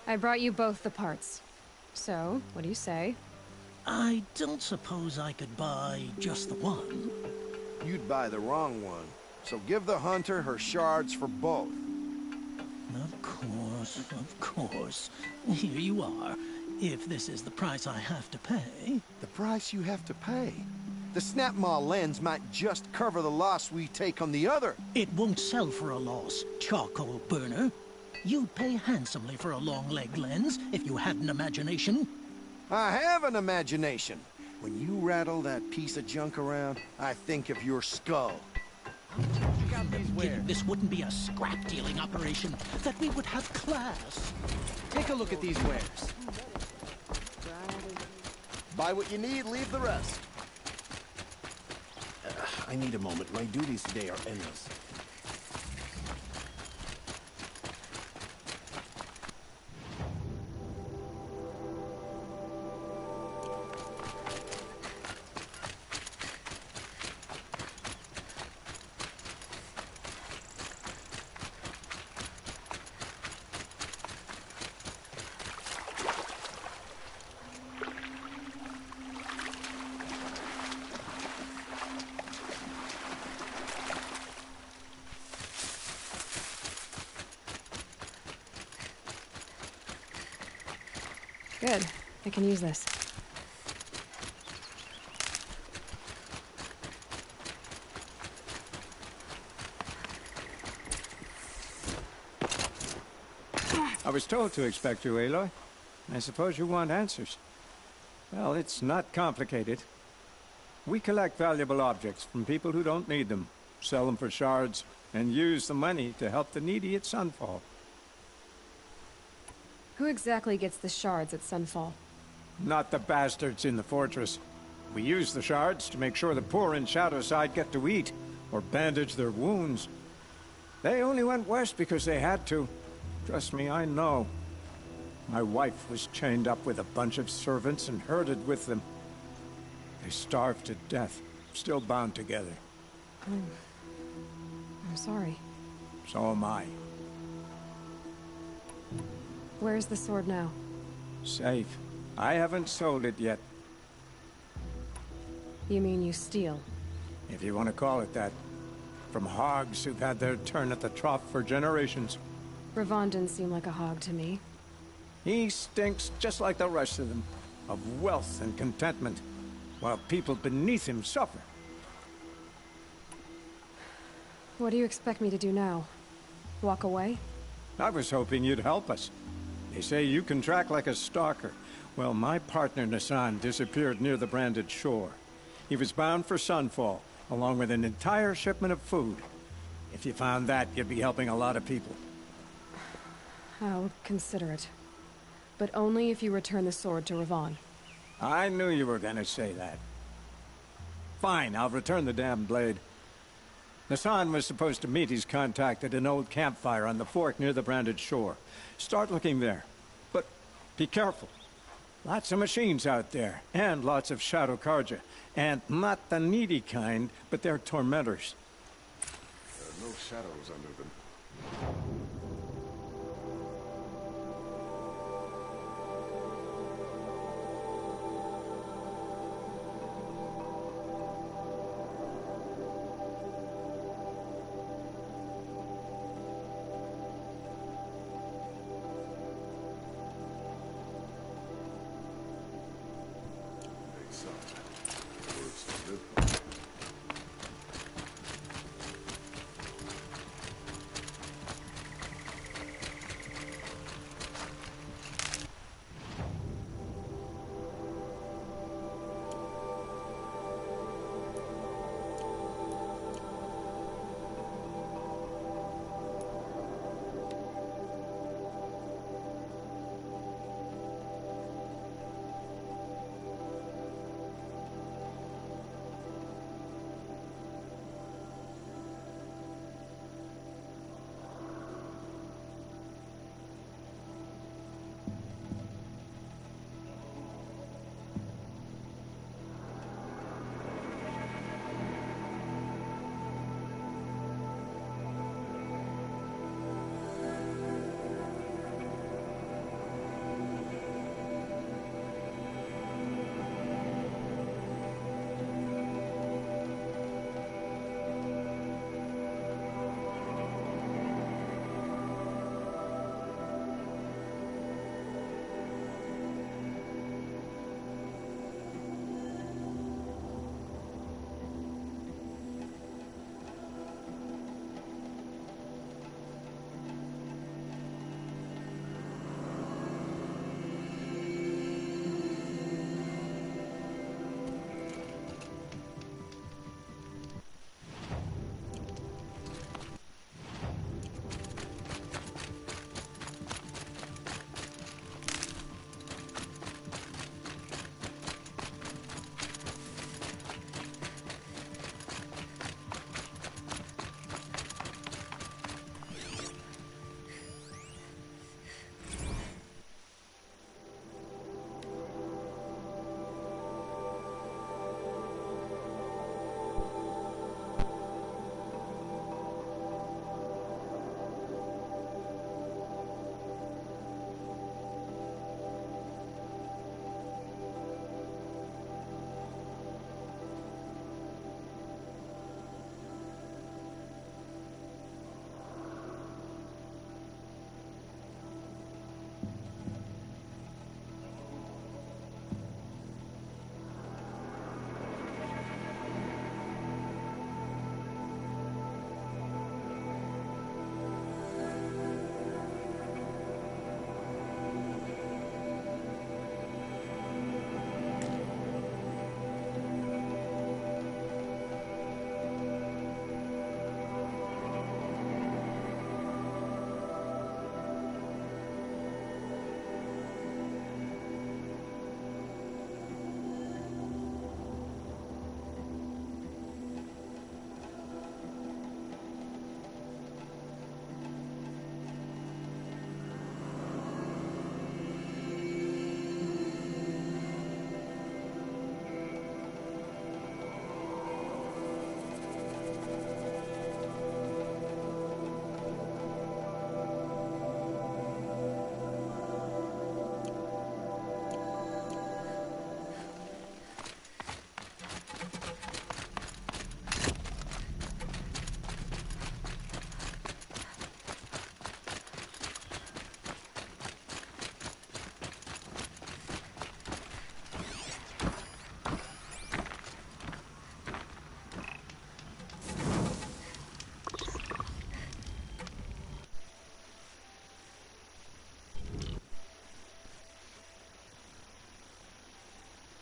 I brought you both the parts. So, what do you say? I don't suppose I could buy just the one. You'd buy the wrong one. So give the hunter her shards for both. Of course. Here you are. If this is the price I have to pay... The price you have to pay? The Snapmaw lens might just cover the loss we take on the other. It won't sell for a loss, charcoal burner. You'd pay handsomely for a long-leg lens if you had an imagination. I have an imagination. When you rattle that piece of junk around, I think of your skull. Check out these wares. This wouldn't be a scrap-dealing operation. That we would have class. Take a look at these wares. Buy what you need, leave the rest. I need a moment. My duties today are endless. Good. I can use this. I was told to expect you, Aloy. I suppose you want answers. Well, it's not complicated. We collect valuable objects from people who don't need them, sell them for shards, and use the money to help the needy at Sunfall. Who exactly gets the shards at Sunfall? Not the bastards in the fortress. We use the shards to make sure the poor in Shadowside get to eat, or bandage their wounds. They only went west because they had to. Trust me, I know. My wife was chained up with a bunch of servants and herded with them. They starved to death, still bound together. I'm sorry. So am I. Where's the sword now? Safe. I haven't sold it yet. You mean you steal? If you want to call it that. From hogs who've had their turn at the trough for generations. Ravon didn't seem like a hog to me. He stinks just like the rest of them. Of wealth and contentment. While people beneath him suffer. What do you expect me to do now? Walk away? I was hoping you'd help us. They say you can track like a stalker. Well, my partner Nassan disappeared near the branded shore. He was bound for Sunfall, along with an entire shipment of food. If you found that, you'd be helping a lot of people. I'll consider it. But only if you return the sword to Ravon. I knew you were gonna say that. Fine, I'll return the damn blade. Nassan was supposed to meet his contact at an old campfire on the fork near the branded shore. Start looking there. But be careful. Lots of machines out there, and lots of Shadow Carja. And not the needy kind, but they're tormentors. There are no shadows under them.